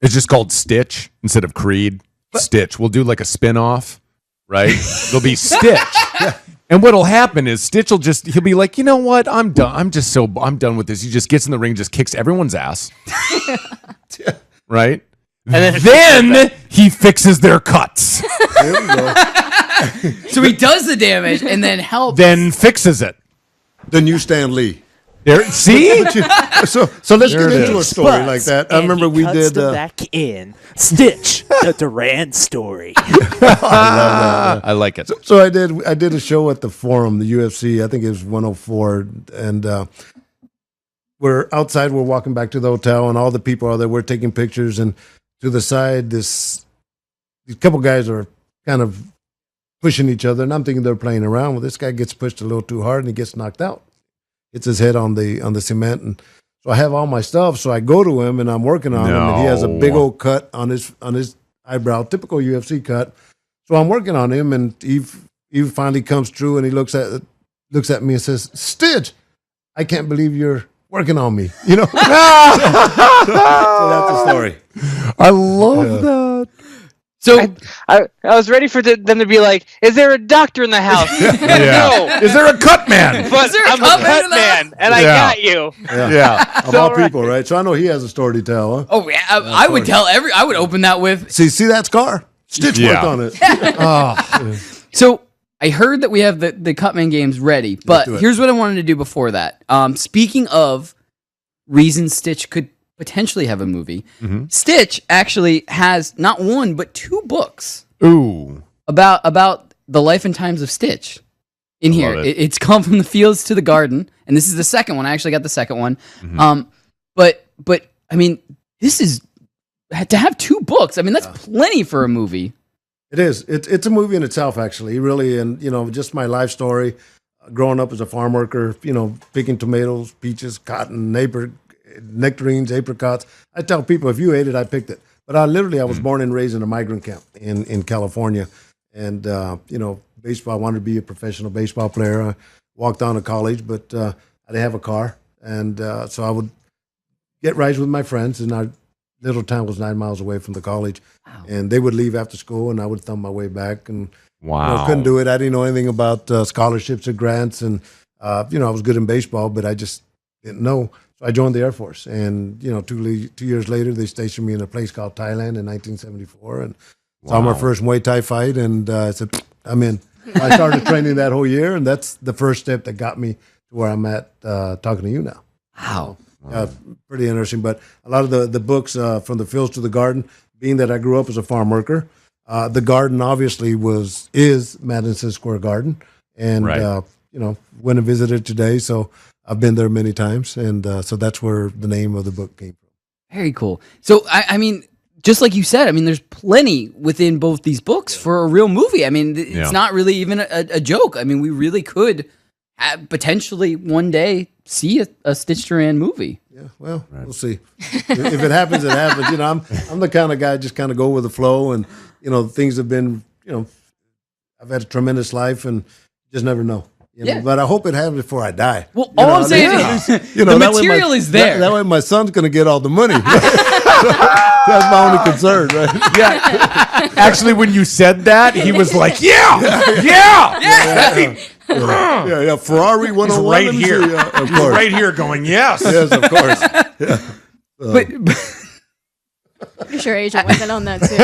It's just called Stitch instead of Creed. Stitch. We'll do like a spin-off, right? It'll be Stitch. And what'll happen is Stitch he'll be like, you know what? I'm done. I'm done with this. He just gets in the ring, just kicks everyone's ass. Right? And then he fixes their cuts. There we go. So he does the damage and then helps. Then fixes it. The new Stan Lee. There, see? So let's There get it into a is. story like that. I remember we did. back in Stitch, the Duran story. I like it. So I did a show at the Forum, the UFC. I think it was 104, and we're outside. We're walking back to the hotel, and all the people are there. We're taking pictures, and to the side, these couple guys are kind of pushing each other, and I'm thinking they're playing around. Well, this guy gets pushed a little too hard, and he gets knocked out. Hits his head on the cement, and so I have all my stuff. So I go to him, and I'm working on him, and he has a big old cut on his eyebrow, typical UFC cut. So I'm working on him, and he finally comes through, and he looks at me and says, "Stitch, I can't believe you're working on me." You know, so that's the story. I love that. So I was ready for them to be like, "Is there a doctor in the house?" No. Is there a cut man? But I'm a cut man, and I got you. Yeah. Of all people, right? So I know he has a story to tell. Huh? Oh yeah, I would tell I would open that with. See that scar? Stitch worked on it. So I heard that we have the Cutman games ready, but here's what I wanted to do before that. Speaking of reasons Stitch could potentially have a movie, Stitch actually has not one but 2 books. Ooh. About the life and times of Stitch. In here, it's come from the fields to the garden, and this is the second one. I actually got the second one. But I mean, this is to have 2 books. I mean, that's plenty for a movie. It is. It's a movie in itself, actually. Really, and just my life story, growing up as a farm worker. Picking tomatoes, peaches, cotton, nectarines, apricots. I tell people, if you ate it, I picked it. But I was born and raised in a migrant camp in California, and baseball. I wanted to be a professional baseball player. I walked on to college, but I didn't have a car, and so I would get rides with my friends, and our little town was 9 miles away from the college, and they would leave after school, and I would thumb my way back, and couldn't do it. I didn't know anything about scholarships or grants, and I was good in baseball, but I just didn't know. So I joined the Air Force, and 2 years later, they stationed me in a place called Thailand in 1974, and saw my first Muay Thai fight, and I said, I'm in. I started training that whole year, and that's the first step that got me to where I'm at talking to you now. Wow. Pretty interesting. But a lot of the books, From the Fields to the Garden, being that I grew up as a farm worker, the garden obviously is Madison Square Garden, and went and visited today, so I've been there many times, and so that's where the name of the book came from. Very cool. So I mean, just like you said, I mean, there's plenty within both these books for a real movie. I mean, it's not really even a joke. I mean, we really could potentially one day see a Stitch Duran movie. Yeah, well, we'll see. If it happens, it happens. I'm the kind of guy just kind of go with the flow, and things have been, I've had a tremendous life, and just never know. But I hope it happens before I die. Well, all I'm saying is, the material is there. That way, my son's going to get all the money. That's my only concern, right? Yeah. Actually, when you said that, he was like, "Yeah. Ferrari 101 He's right here. Of course, right here, going yes, of course. Yeah. But Pretty sure Asia wasn't on that too.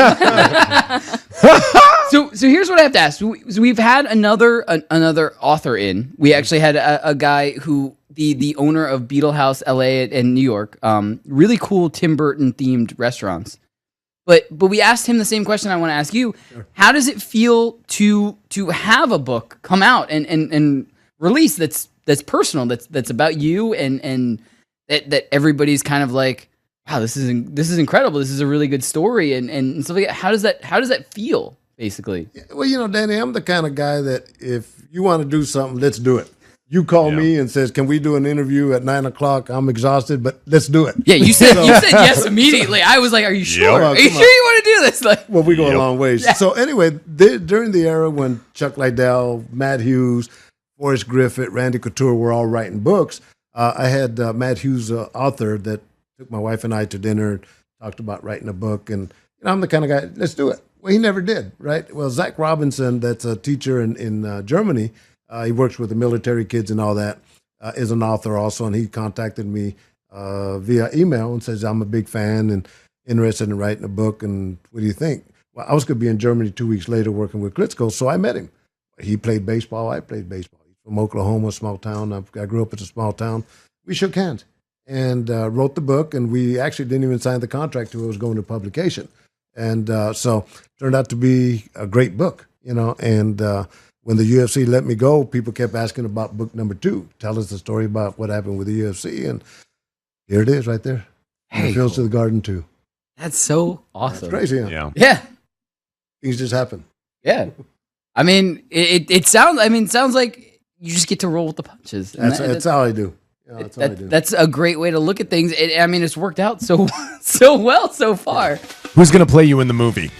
So here's what I have to ask. So we've had another author in. We actually had a guy who the owner of Beetle House LA and New York, really cool Tim Burton themed restaurants. But we asked him the same question I want to ask you. Sure. How does it feel to have a book come out and release that's personal, that's about you and that everybody's kind of like, wow, this is incredible. This is a really good story and stuff like that. How does that feel, basically? Well, Danny, I'm the kind of guy that if you want to do something, let's do it. You call me and says, "Can we do an interview at 9:00?" I'm exhausted, but let's do it. Yeah, you said yes immediately. I was like, "Are you sure? Are you sure you want to do this?" Like, well, we go a long ways. Yeah. So anyway, during the era when Chuck Liddell, Matt Hughes, Forrest Griffith, Randy Couture were all writing books, I had Matt Hughes, author, that took my wife and I to dinner and talked about writing a book. And I'm the kind of guy, let's do it. Well, he never did, right? Well, Zach Robinson, that's a teacher in Germany, he works with the military kids and all that, is an author also, and he contacted me via email and says, I'm a big fan and interested in writing a book, and what do you think? Well, I was going to be in Germany 2 weeks later working with Klitschko, so I met him. He played baseball, I played baseball. He's from Oklahoma, small town. I grew up in a small town. We shook hands and wrote the book, and we actually didn't even sign the contract till it was going to publication. And so it turned out to be a great book, and when the UFC let me go, people kept asking about book number 2. Tell us the story about what happened with the UFC. And Here it is right there. And it goes to the garden too. That's so awesome. It's crazy, huh? Yeah. Yeah. Things just happen. Yeah. I mean, it sounds like you just get to roll with the punches. And That's how I do. Yeah, that's how I do. That's a great way to look at things. I mean, it's worked out so well so far. Who's going to play you in the movie?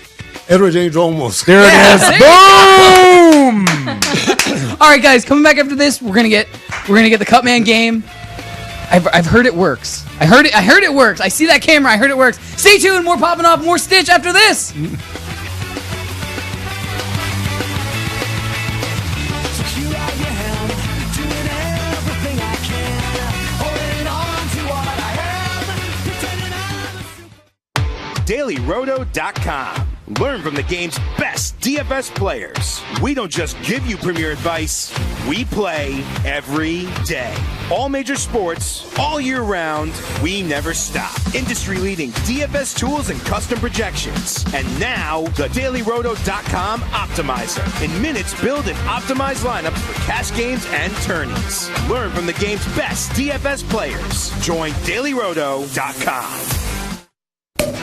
Edward James Olmos. There it is. Boom! All right, guys, coming back after this, we're gonna get the Cutman game. I've heard it works. I heard it works. I see that camera. I heard it works. Stay tuned. More popping off. More Stitch after this. DailyRoto.com. Learn from the game's best DFS players. We don't just give you premier advice, we play every day. All major sports, all year round, we never stop. Industry-leading DFS tools and custom projections. And now, the DailyRoto.com Optimizer. In minutes, build and optimize lineups for cash games and tourneys. Learn from the game's best DFS players. Join DailyRoto.com.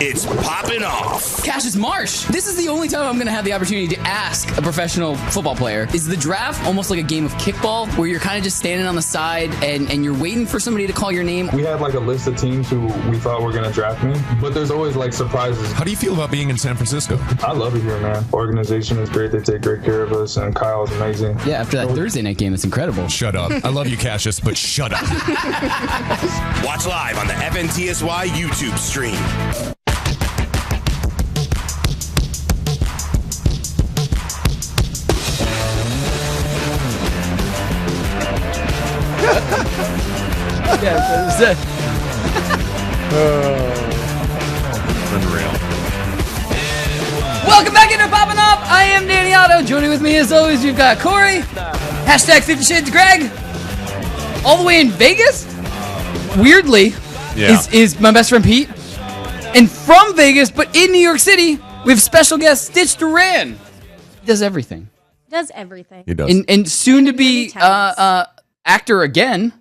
It's popping off. Cassius Marsh. This is the only time I'm going to have the opportunity to ask a professional football player. Is the draft almost like a game of kickball where you're kind of just standing on the side and you're waiting for somebody to call your name? We had like a list of teams who we thought were going to draft me, but there's always like surprises. How do you feel about being in San Francisco? I love it here, man. Organization is great. They take great care of us, and Kyle is amazing. Yeah, after that Thursday night game, it's incredible. Shut up. I love you, Cassius, but shut up. Watch live on the FNTSY YouTube stream. Unreal. Welcome back into Poppin' Off. I am Danny Otto. Joining with me as always, we've got Cori. Hashtag 50 Shades Greg. All the way in Vegas. Weirdly, is my best friend Pete. And from Vegas, but in New York City, we have special guest Stitch Duran. He does everything. Does everything. He does. And soon to be actor again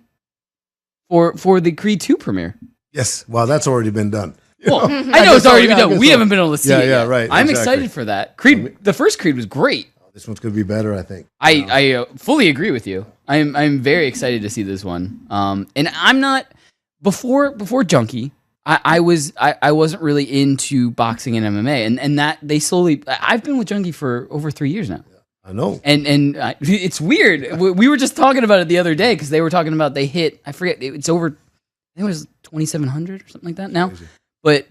for the Creed 2 premiere. Yes. Well, that's already been done. Well, I know it's already been done. We haven't been able to see it yet. right. I'm exactly. excited for that. Creed, the first Creed was great. This one's going to be better, I think. I fully agree with you. I'm very excited to see this one. And I'm not before Junkie. I wasn't really into boxing and MMA, and that they slowly. I've been with Junkie for over 3 years now. I know. And it's weird. We were just talking about it the other day because they were talking about they hit. I forget. It's over. I think it was 2,700 or something like that now. Crazy. But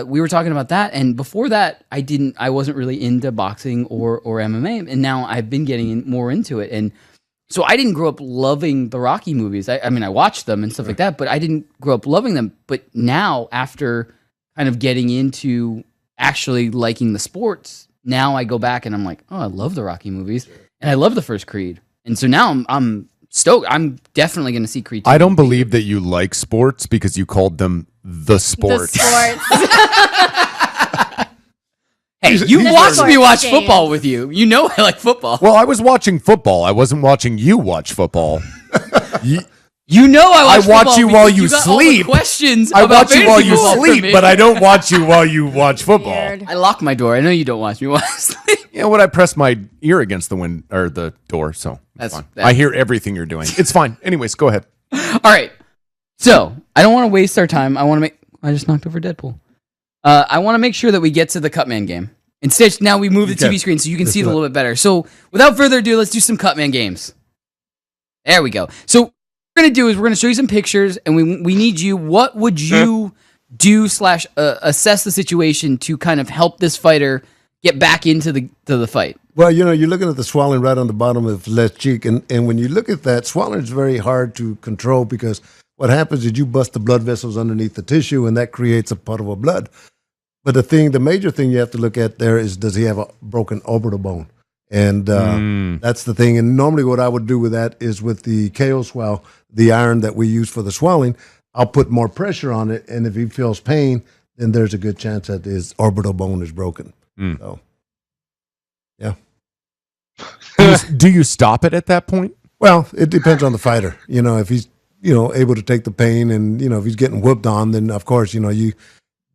we were talking about that, and before that, I wasn't really into boxing or MMA, and now I've been getting more into it, and so I didn't grow up loving the Rocky movies. I mean, I watched them and stuff like that, but I didn't grow up loving them. But now, after kind of getting into actually liking the sports, now I go back and I'm like, oh, I love the Rocky movies, and I love the first Creed, and so now I'm stoked. I'm definitely going to see Creed 2. I don't believe that you like sports because you called them the sports. Hey, you watched me watch football with you. You know I like football. Well, I was watching football. I wasn't watching you watch football. You know I watch you while you got sleep. All the questions I about watch you while you fantasy football sleep, from me. but I don't watch you while you watch football. Weird. I lock my door. I know you don't watch me while I sleep. You know what? I press my ear against the door, so That's fine. that- I hear everything you're doing. It's fine. Anyways, go ahead. All right. So I don't want to waste our time. I just knocked over Deadpool. I want to make sure that we get to the Cutman game. Instead, now we move the TV screen so you can see it a little bit better. So without further ado, let's do some Cutman games. There we go. So what we're going to do is we're going to show you some pictures, and we need you. What would you do / assess the situation to kind of help this fighter get back into the fight? Well, you're looking at the swelling right on the bottom of the left cheek, and when you look at that, swelling is very hard to control because what happens is you bust the blood vessels underneath the tissue, and that creates a puddle of blood. But the major thing you have to look at there is, does he have a broken orbital bone? And that's the thing. And normally what I would do with that is with the KO swell, the iron that we use for the swelling, I'll put more pressure on it, and if he feels pain, then there's a good chance that his orbital bone is broken. So, yeah. Do you stop it at that point? Well, it depends on the fighter. If he's able to take the pain, and if he's getting whooped on, then of course you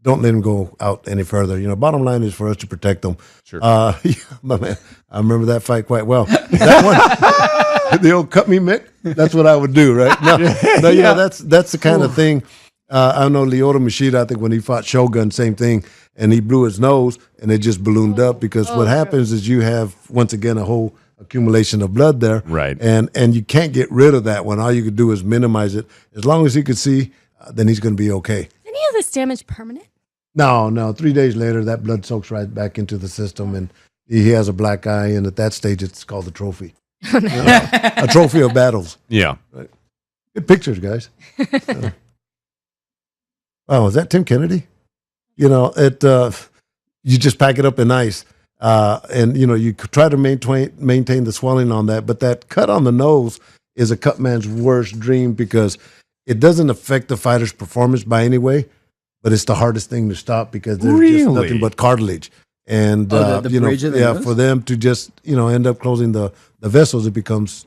don't let him go out any further. Bottom line is for us to protect them. Sure. My man, I remember that fight quite well. That one, the old cut me Mick. That's what I would do, right? No, that's the kind of thing. I know Lyoto Machida, I think when he fought Shogun, same thing, and he blew his nose, and it just ballooned up because what happens is you have, once again, a whole accumulation of blood there. Right. And you can't get rid of that one. All you could do is minimize it. As long as he could see, then he's going to be okay. Is any of this damage permanent? No. 3 days later, that blood soaks right back into the system, and he has a black eye, and at that stage, it's called the trophy. A trophy of battles. Yeah. Right. Good pictures, guys. Oh, is that Tim Kennedy? You just pack it up in ice, and you try to maintain the swelling on that. But that cut on the nose is a cut man's worst dream because it doesn't affect the fighter's performance by any way, but it's the hardest thing to stop because there's just nothing but cartilage. And the bridge of the nose? for them to just end up closing the vessels, it becomes.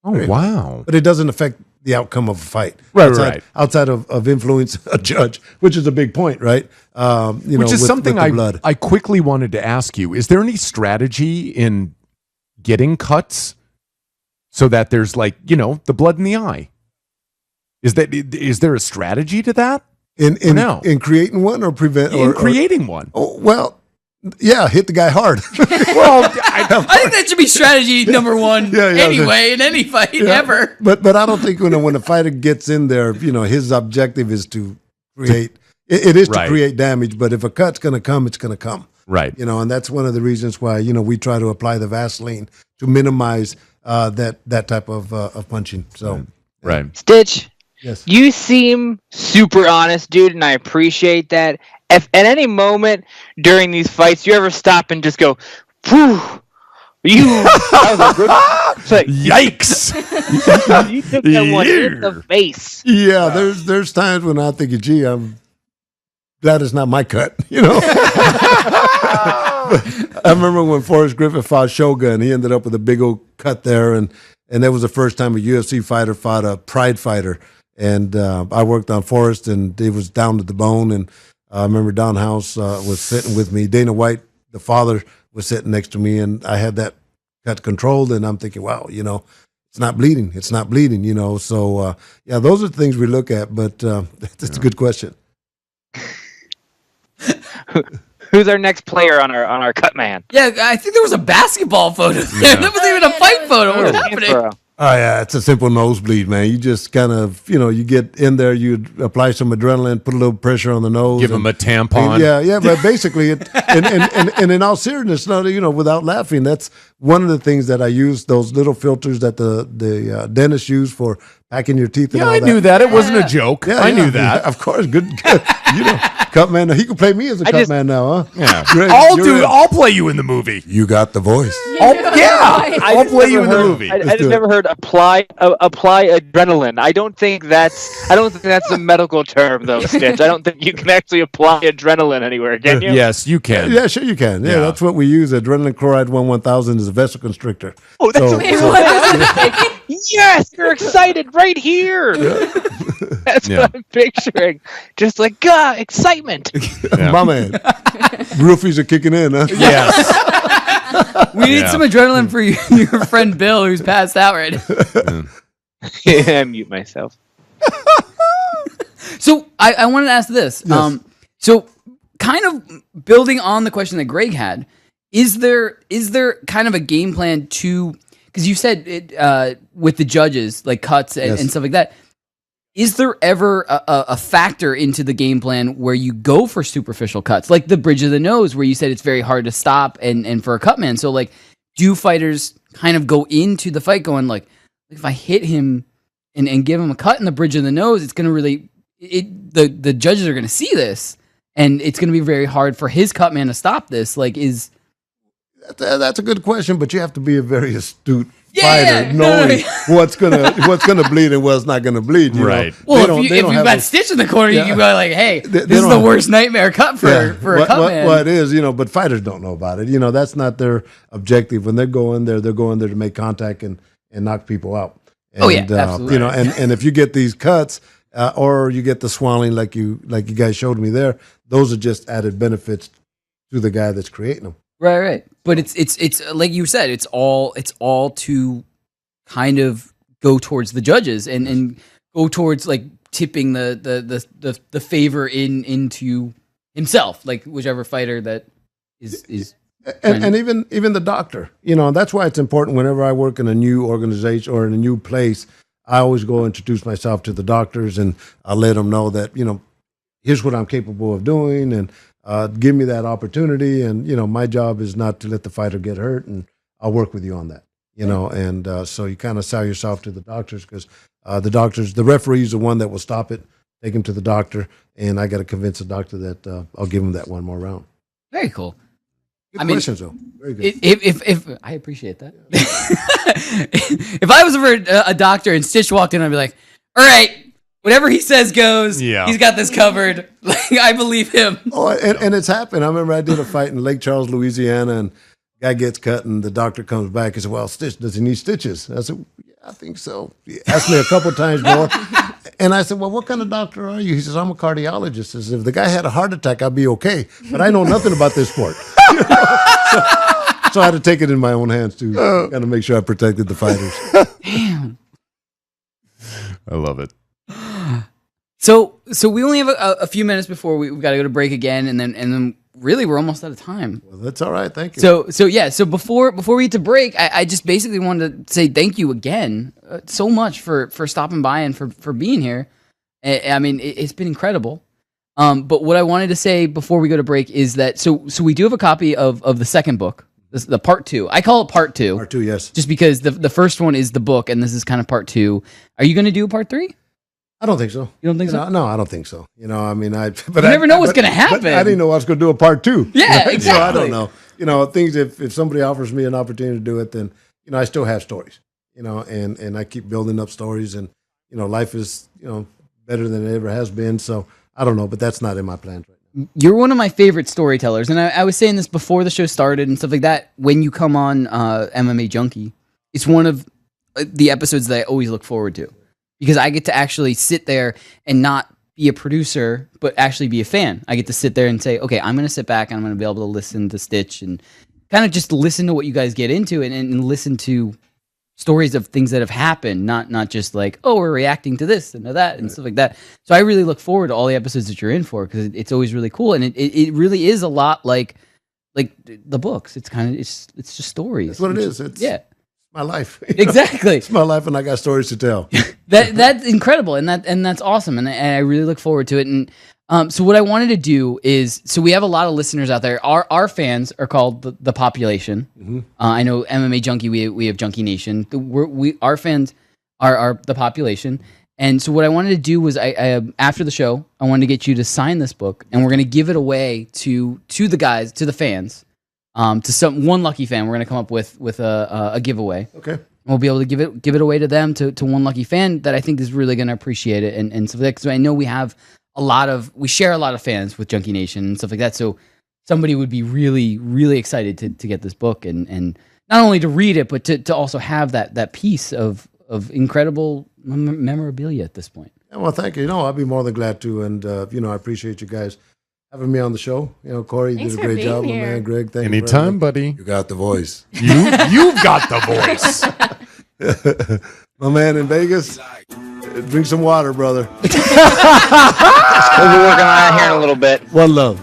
Wow! But it doesn't affect the outcome of a fight, right? Outside of influence a judge, which is a big point, right? Which is something I quickly wanted to ask you. Is there any strategy in getting cuts so that there's the blood in the eye? Is there a strategy to that? In creating one or prevent? Creating one. Oh, well, yeah, hit the guy hard. Well, I think that should be strategy number one anyway in any fight ever. But I don't think when a fighter gets in there, his objective is to create. It is to create damage. But if a cut's going to come, it's going to come. Right. And that's one of the reasons why we try to apply the Vaseline to minimize that type of punching. So right. Stitch. Yes. You seem super honest, dude, and I appreciate that. If at any moment during these fights you ever stop and just go, "Whew, that was a good like, yikes!" You took that one in the face. Yeah, there's times when I think, gee, that is not my cut. I remember when Forrest Griffin fought Shogun, he ended up with a big old cut there, and that was the first time a UFC fighter fought a Pride fighter. And I worked on Forrest, and it was down to the bone. And I remember Don House was sitting with me. Dana White, the father, was sitting next to me, and I had that cut controlled. And I'm thinking, wow, it's not bleeding. It's not bleeding, So, those are the things we look at. But that's a good question. Who's our next player on our cut man? Yeah, I think there was a basketball photo there. Yeah. That wasn't even a fight photo. What's happening? Oh, yeah, it's a simple nosebleed, man. You just kind of, you get in there, you apply some adrenaline, put a little pressure on the nose. Give him a tampon. Yeah, but basically, and in all seriousness, without laughing, that's one of the things that I use, those little filters that the dentists use for packing your teeth and all that. I knew that. It wasn't a joke. I knew that. Of course, good. Cutman, he can play me as a Cutman now, huh? Yeah. Greg, I'll play you in the movie. You got the voice. I'll play you in the movie. I just never heard apply adrenaline. I don't think that's a medical term though, Stitch. I don't think you can actually apply adrenaline anywhere, can you? Yes, you can. Yeah, sure you can. Yeah, that's what we use. Adrenaline chloride 1000 is a vesiconstrictor. Oh, that's yes, you're excited right here. That's what I'm picturing. Just like excitement. My man. Roofies are kicking in, huh? Yes. We need some adrenaline for your friend Bill, who's passed out right now. I mute myself. So I wanted to ask this. Yes. So kind of building on the question that Greg had, is there kind of a game plan to, because you said it with the judges, like cuts and stuff like that. Is there ever a factor into the game plan where you go for superficial cuts, like the bridge of the nose, where you said it's very hard to stop and for a cut man? So like, do fighters kind of go into the fight going like, if I hit him and give him a cut in the bridge of the nose, it's going to really, the judges are going to see this, and it's going to be very hard for his cut man to stop this. Like, that's a good question, but you have to be a very astute fighter, knowing what's gonna bleed and what's not gonna bleed. You know? Well, if you've got Stitch in the corner, you can go like, "Hey, this is the worst nightmare cut for a cut man." Well, it is, but fighters don't know about it. That's not their objective. When they're going there to make contact and knock people out. And, Oh, yeah, absolutely. You know, and if you get these cuts or you get the swelling like you guys showed me there, those are just added benefits to the guy that's creating them. Right. But it's like you said, it's all to kind of go towards the judges and go towards like tipping the favor into himself, like whichever fighter that is. And even the doctor, you know, that's why it's important whenever I work in a new organization or in a new place, I always go introduce myself to the doctors and I let them know that, you know, here's what I'm capable of doing and give me that opportunity. And, you know, my job is not to let the fighter get hurt and I'll work with you on that, you know. And so you kind of sell yourself to the doctors because the referee is the one that will stop it, take him to the doctor. And I got to convince the doctor that I'll give him that one more round. Very cool. Good questions, though. Very good. If I appreciate that. If I was ever a doctor and Stitch walked in, I'd be like, all right, whatever he says goes. Yeah. He's got this covered. Like, I believe him. Oh, and it's happened. I remember I did a fight in Lake Charles, Louisiana, and guy gets cut, and the doctor comes back and said, well, Stitch, does he need stitches? I said, yeah, I think so. He asked me a couple times more. And I said, well, what kind of doctor are you? He says, I'm a cardiologist. He says, if the guy had a heart attack, I'd be okay. But I know nothing about this sport. So I had to take it in my own hands to kind of make sure I protected the fighters. Damn. I love it. So we only have a few minutes before we've got to go to break again, and then really we're almost out of time. Well, that's all right. Thank you. So before we get to break, I just basically wanted to say thank you again so much for stopping by and for being here. I mean, it's been incredible. But what I wanted to say before we go to break is that so we do have a copy of the second book, the part 2. I call it part 2. Part 2, yes. Just because the first one is the book, and this is kind of part 2. Are you going to do a part 3? I don't think so. You don't think so? No, I don't think so. You know, I mean, but you never know what's going to happen. I didn't know I was going to do a part 2. Yeah, right? exactly. So I don't know. You know, things. If somebody offers me an opportunity to do it, then you know, I still have stories. You know, and I keep building up stories, and you know, life is better than it ever has been. So I don't know, but that's not in my plans right now. You're one of my favorite storytellers, and I was saying this before the show started and stuff like that. When you come on MMA Junkie, it's one of the episodes that I always look forward to because I get to actually sit there and not be a producer, but actually be a fan. I get to sit there and say, okay, I'm going to sit back and I'm going to be able to listen to Stitch and kind of just listen to what you guys get into and listen to stories of things that have happened, not just like, oh, we're reacting to this and to that and stuff like that. So I really look forward to all the episodes that you're in for because it's always really cool. And it really is a lot like the books. It's kind of, it's just stories. That's what it is. It's my life. Exactly. It's my life and I got stories to tell. That's incredible. And that's awesome. And I really look forward to it. And so what I wanted to do is, so we have a lot of listeners out there. Our fans are called the population. Mm-hmm. I know MMA Junkie, we have Junkie Nation. Our fans are the population. And so what I wanted to do was, I after the show, I wanted to get you to sign this book, and we're going to give it away to the guys, to the fans, to one lucky fan. We're going to come up with a giveaway. Okay. And we'll be able to give it away to them, to one lucky fan that I think is really going to appreciate it, and stuff like that. So I know we share a lot of fans with Junkie Nation and stuff like that. So somebody would be really, really excited to get this book and not only to read it, but to also have that piece of incredible memorabilia at this point. Yeah, well, thank you. I'll be more than glad to. And, I appreciate you guys having me on the show. Cori, you did a great job, my man. Greg, thank you. Anytime, buddy. You got the voice. You've got the voice. My man in Vegas, drink some water, brother. We'll be working on it here in a little bit. One love.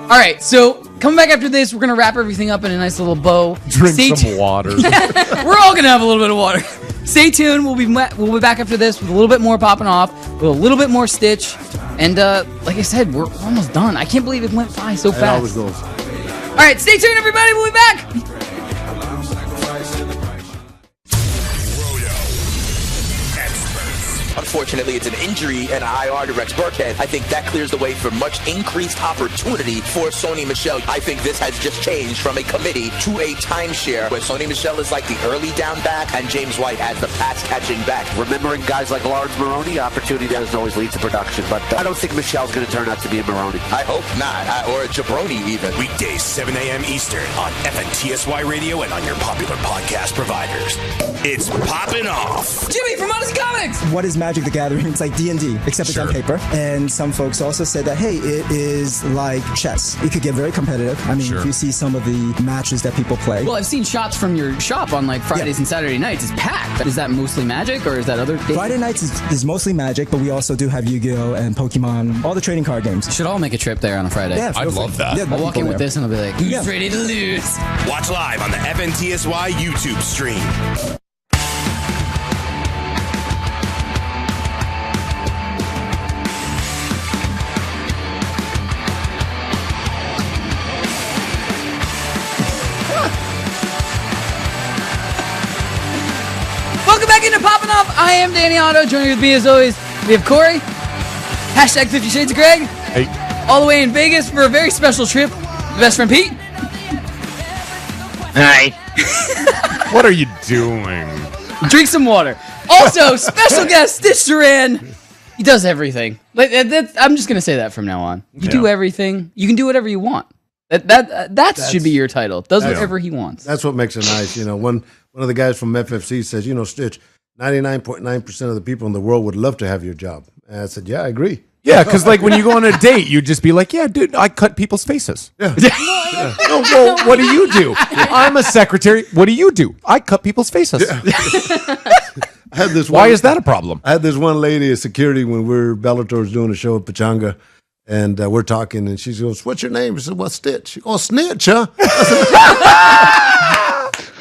All right, so coming back after this, we're going to wrap everything up in a nice little bow. Drink some water. Yeah, we're all going to have a little bit of water. Stay tuned. We'll be back after this with a little bit more popping off, with a little bit more Stitch. And like I said, we're almost done. I can't believe it went by so fast. It always goes. All right, stay tuned, everybody. We'll be back. unfortunately, it's an injury and an IR to Rex Burkhead. I think that clears the way for much increased opportunity for Sony Michel. I think this has just changed from a committee to a timeshare where Sony Michel is like the early down back and James White as the pass-catching back. Remembering guys like Lawrence Maroney, opportunity doesn't always lead to production, but I don't think Michel's going to turn out to be a Maroney. I hope not, or a Jabroni even. Weekdays, 7 a.m. Eastern on FNTSY Radio and on your popular podcast providers. It's Poppin' Off. Jimmy from Odyssey Comics! What is Magic the Gathering? It's like D&D, except it's on paper. And some folks also said that, hey, it is like chess. It could get very competitive. I mean, if you see some of the matches that people play. Well, I've seen shots from your shop on like Fridays and Saturday nights. It's packed. Is that mostly Magic or is that other games? Friday nights is mostly Magic, but we also do have Yu-Gi-Oh! And Pokemon, all the trading card games. Should all make a trip there on a Friday. Yeah, I'd love that. Yeah, I'll walk in with this and I'll be like, who's ready to lose? Watch live on the FNTSY YouTube stream. Welcome back into Poppin' Off. I am Danny Otto. Joining with me as always, we have Cori. Hashtag 50 Shades of Greg. Hey. All the way in Vegas for a very special trip. Best friend Pete. Hi. What are you doing? Drink some water. Also, special guest Stitch Duran. He does everything. I'm just gonna say that from now on. You do everything. You can do whatever you want. That should be your title. Does whatever he wants. That's what makes it nice. You know, one of the guys from FFC says, you know, Stitch, 99.9% of the people in the world would love to have your job. And I said, yeah, I agree. Yeah, because like when you go on a date, you'd just be like, yeah, dude, I cut people's faces. Yeah. No, well, what do you do? I'm a secretary. What do you do? I cut people's faces. I had this Why is that a problem? I had this one lady at security when Bellator's doing a show at Pachanga, and we're talking, and she goes, "What's your name?" I said, "Well, Stitch." She goes, "Snitch, huh?"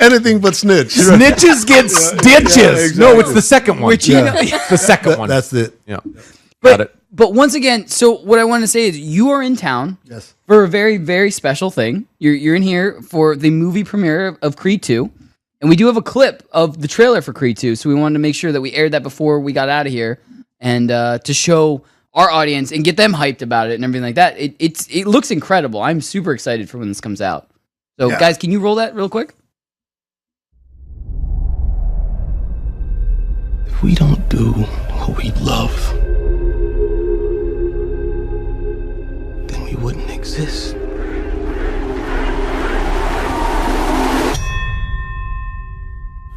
Anything but snitch. Snitches get stitches. Yeah, exactly. No, it's the second one. Which It's the second one. That's it. Yeah. Got it. But once again, so what I want to say is you are in town for a very, very special thing. You're in here for the movie premiere of Creed 2. And we do have a clip of the trailer for Creed 2. So we wanted to make sure that we aired that before we got out of here. And to show our audience and get them hyped about it and everything like that. It looks incredible. I'm super excited for when this comes out. So guys, can you roll that real quick? If we don't do what we love, then we wouldn't exist.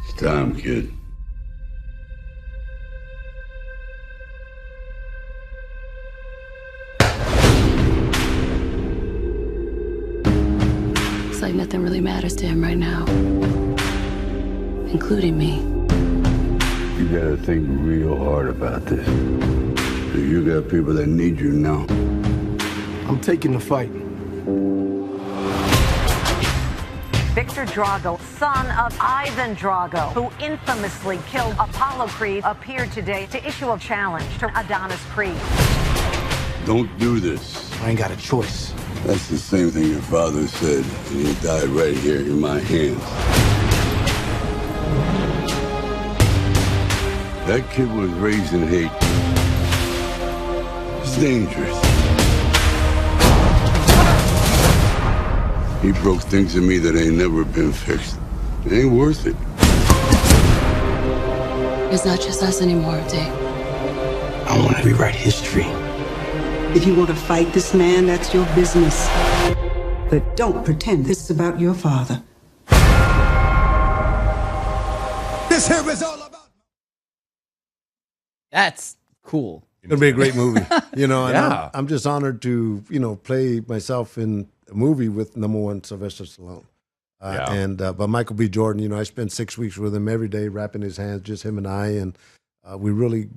It's time, kid. Looks like nothing really matters to him right now, including me. You gotta think real hard about this. So you got people that need you now. I'm taking the fight. Victor Drago, son of Ivan Drago, who infamously killed Apollo Creed, appeared today to issue a challenge to Adonis Creed. Don't do this. I ain't got a choice. That's the same thing your father said, and he died right here in my hands. That kid was raised in hate. It's dangerous. He broke things in me that ain't never been fixed. It ain't worth it. It's not just us anymore, Dave. I want to rewrite history. If you want to fight this man, that's your business. But don't pretend this is about your father. This here is all about. That's cool. It'll be a great movie. You know, and Yeah. I'm just honored to, play myself in a movie with #1 Sylvester Stallone. And but Michael B. Jordan, I spent 6 weeks with him every day, wrapping his hands, just him and I, and we really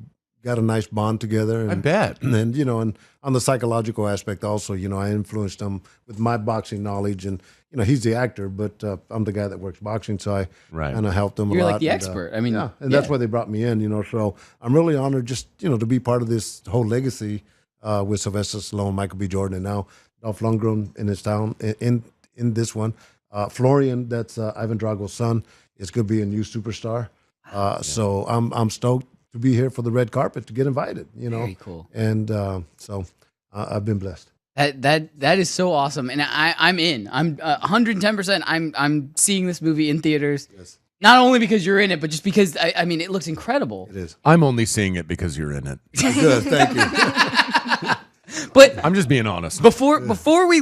got a nice bond together. And, I bet. And and on the psychological aspect also, I influenced him with my boxing knowledge, and he's the actor, but I'm the guy that works boxing, so I kind of helped him a lot. You're like the and, expert. I mean, and that's why they brought me in, So I'm really honored just, to be part of this whole legacy with Sylvester Stallone, Michael B. Jordan, and now Dolph Lundgren in his town in this one. Florian, that's Ivan Drago's son, is going to be a new superstar. So I'm stoked. to be here for the red carpet to get invited. Very cool. And so I've been blessed. That is so awesome, and I'm in. I'm 110%. I'm seeing this movie in theaters. Yes. Not only because you're in it, but just because I mean it looks incredible. It is. I'm only seeing it because you're in it. Good, thank you. But I'm just being honest. Before we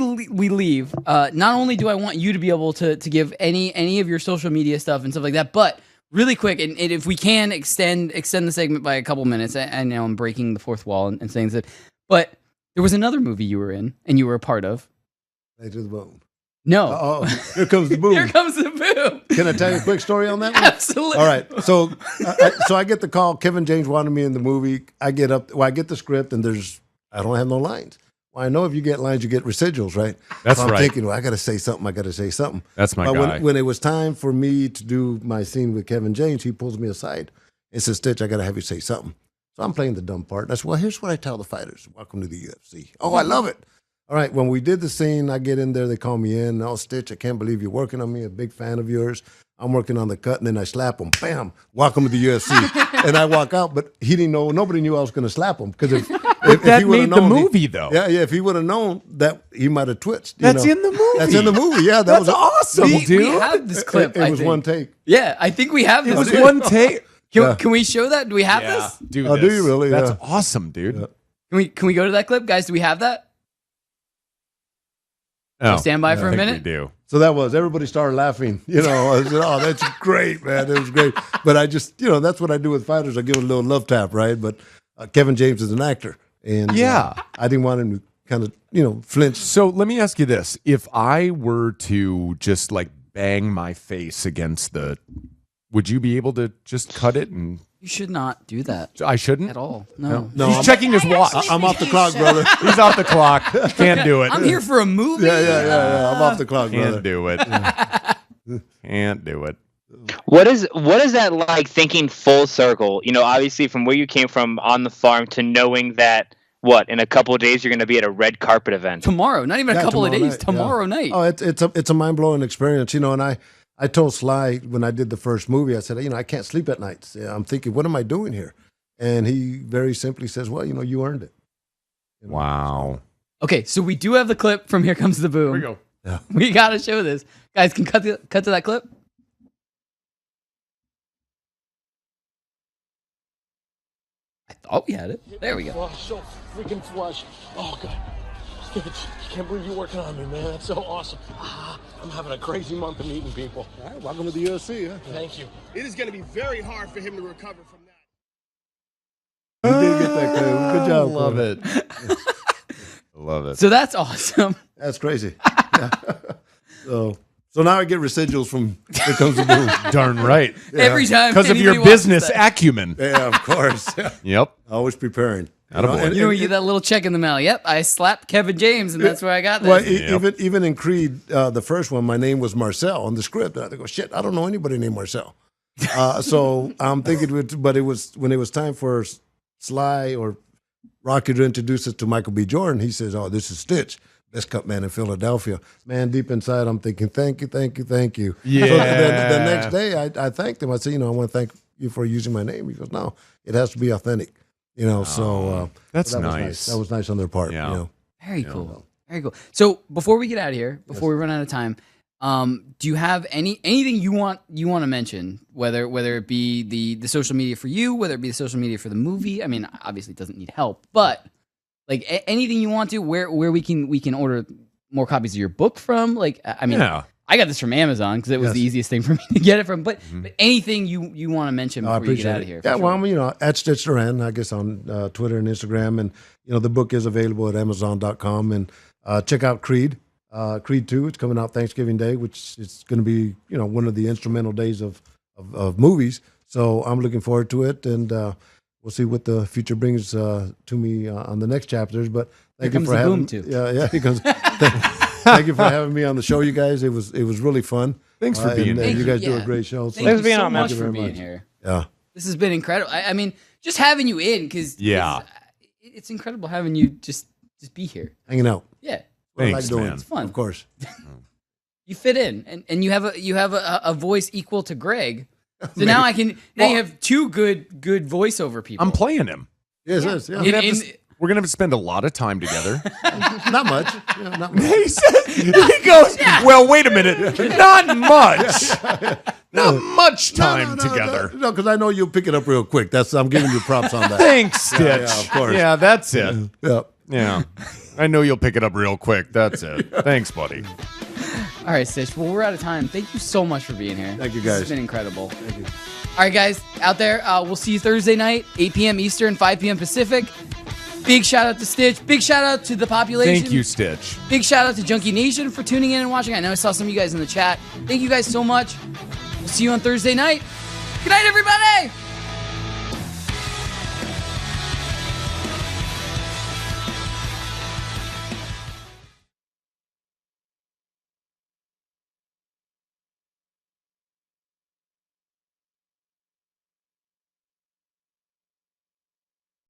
leave, not only do I want you to be able to give any of your social media stuff and stuff like that, but really quick, and if we can extend the segment by a couple minutes, I know I'm breaking the fourth wall and saying that, but there was another movie you were in and you were a part of. Hey, to the bone. No. Oh, here comes the boom. Here comes the boom. Can I tell you a quick story on that one? Absolutely. All right. So, I get the call. Kevin James wanted me in the movie. I get the script, and I don't have no lines. Well, I know if you get lines, you get residuals, right? That's so I'm right. thinking, well, I got to say something. That's my but guy. When it was time for me to do my scene with Kevin James, he pulls me aside and says, Stitch, I got to have you say something. So I'm playing the dumb part. And I said, well, here's what I tell the fighters. Welcome to the UFC. Oh, I love it. All right, when we did the scene, I get in there, they call me in. Oh, Stitch, I can't believe you're working on me. A big fan of yours. I'm working on the cut, and then I slap him. Bam! Welcome to the UFC. And I walk out, but he didn't know. Nobody knew I was going to slap him because if that he would have made the known, movie though. Yeah. If he would have known that, he might have twitched. That's in the movie. That's in the movie. Yeah, That's awesome, dude. We have this clip. It was one take. Yeah, I think we have this. It was one take. Can we show that? Do we have this? Do Oh, do you really? That's Yeah. awesome, dude. Yeah. Can we go to that clip, guys? Do we have that? Stand by for a minute. We do. So that was, everybody started laughing. I said, oh, that's great, man. It was great. But I just, that's what I do with fighters. I give it a little love tap, right? But Kevin James is an actor. And I didn't want him to kind of, flinch. So let me ask you this. If I were to just like bang my face against would you be able to just cut it? And You should not do that. I shouldn't? At all. No. He's checking his watch. I'm off the clock, brother. He's off the clock. Can't do it. I'm here for a movie. Yeah. I'm off the clock, brother. Can't do it. Can't do it. What is that like, thinking full circle? Obviously from where you came from on the farm to knowing that in a couple of days you're going to be at a red carpet event tomorrow. Not even a couple of days. Night, tomorrow night. Oh, it's a mind blowing experience. And I told Sly when I did the first movie, I said, I can't sleep at nights. I'm thinking, what am I doing here? And he very simply says, well, you earned it. Wow. Okay, so we do have the clip from Here Comes the Boom. Here we go. Yeah. We got to show this. Guys, can cut to that clip? I thought we had it. There we go. So freaking flush. Oh, God. Stitch, I can't believe you're working on me, man. That's so awesome. I'm having a crazy month of meeting people. All right, welcome to the UFC. Huh? Thank you. It is going to be very hard for him to recover from You that. did get that good. Good job. Love Corey. it. Love it. So that's awesome. That's crazy. Yeah. So now I get residuals from Here Comes the Boom. Darn right. Yeah. Every time. Because of your anybody watches business that. acumen. Yeah, of course. Yep. Always preparing. Attaboy. You get that little check in the mail. Yep, I slapped Kevin James, and that's where I got this. Well, even in Creed, the first one, my name was Marcel on the script. And I go, shit, I don't know anybody named Marcel. So I'm thinking, but it was when it was time for Sly or Rocky to introduce us to Michael B. Jordan. He says, "Oh, this is Stitch, best cut man in Philadelphia." Man, deep inside, I'm thinking, "Thank you, thank you, thank you." Yeah. So the next day, I thanked him. I said, "I want to thank you for using my name." He goes, "No, it has to be authentic." So that's that was nice. That was nice on their part. Yeah. Very cool. Very cool. So before we get out of here, before we run out of time, do you have anything you want to mention? Whether it be the social media for you, whether it be the social media for the movie. I mean, obviously it doesn't need help, but like anything you want to, where we can order more copies of your book from. Like, I mean, I got this from Amazon because it was the easiest thing for me to get it from. But anything you want to mention before you get out of here? Yeah, well, at Stitch Duran, I guess on Twitter and Instagram, and the book is available at Amazon.com. And check out Creed 2. It's coming out Thanksgiving Day, which is going to be one of the instrumental days of movies. So I'm looking forward to it, and we'll see what the future brings to me on the next chapters. But thank you for having me. Yeah, because. Thank you for having me on the show, you guys. It was really fun. Thanks for being here. You guys do a great show. Thank you so much for being here. Yeah. This has been incredible. I mean, just having you in, because it's incredible having you just be here. Hanging out. Yeah. What I Thanks, like doing. man. It's fun. Of course. You fit in, and you have a voice equal to Greg. So now I can. Now you have two good voiceover people. I'm playing him. Yes, yeah. We're gonna have to spend a lot of time together. Not much. Yeah, not much. He goes, well, wait a minute. Not much. Not much time together. No, because I know you'll pick it up real quick. I'm giving you props on that. Thanks, Stitch. Yeah, of course. Yeah, that's it. Yeah. I know you'll pick it up real quick. That's it. Thanks, buddy. All right, Stitch. Well, we're out of time. Thank you so much for being here. Thank you, guys. It's been incredible. Thank you. All right, guys, out there, we'll see you Thursday night, 8 p.m. Eastern, 5 p.m. Pacific. Big shout out to Stitch. Big shout out to the population. Thank you, Stitch. Big shout out to Junkie Nation for tuning in and watching. I know I saw some of you guys in the chat. Thank you guys so much. We'll see you on Thursday night. Good night, everybody.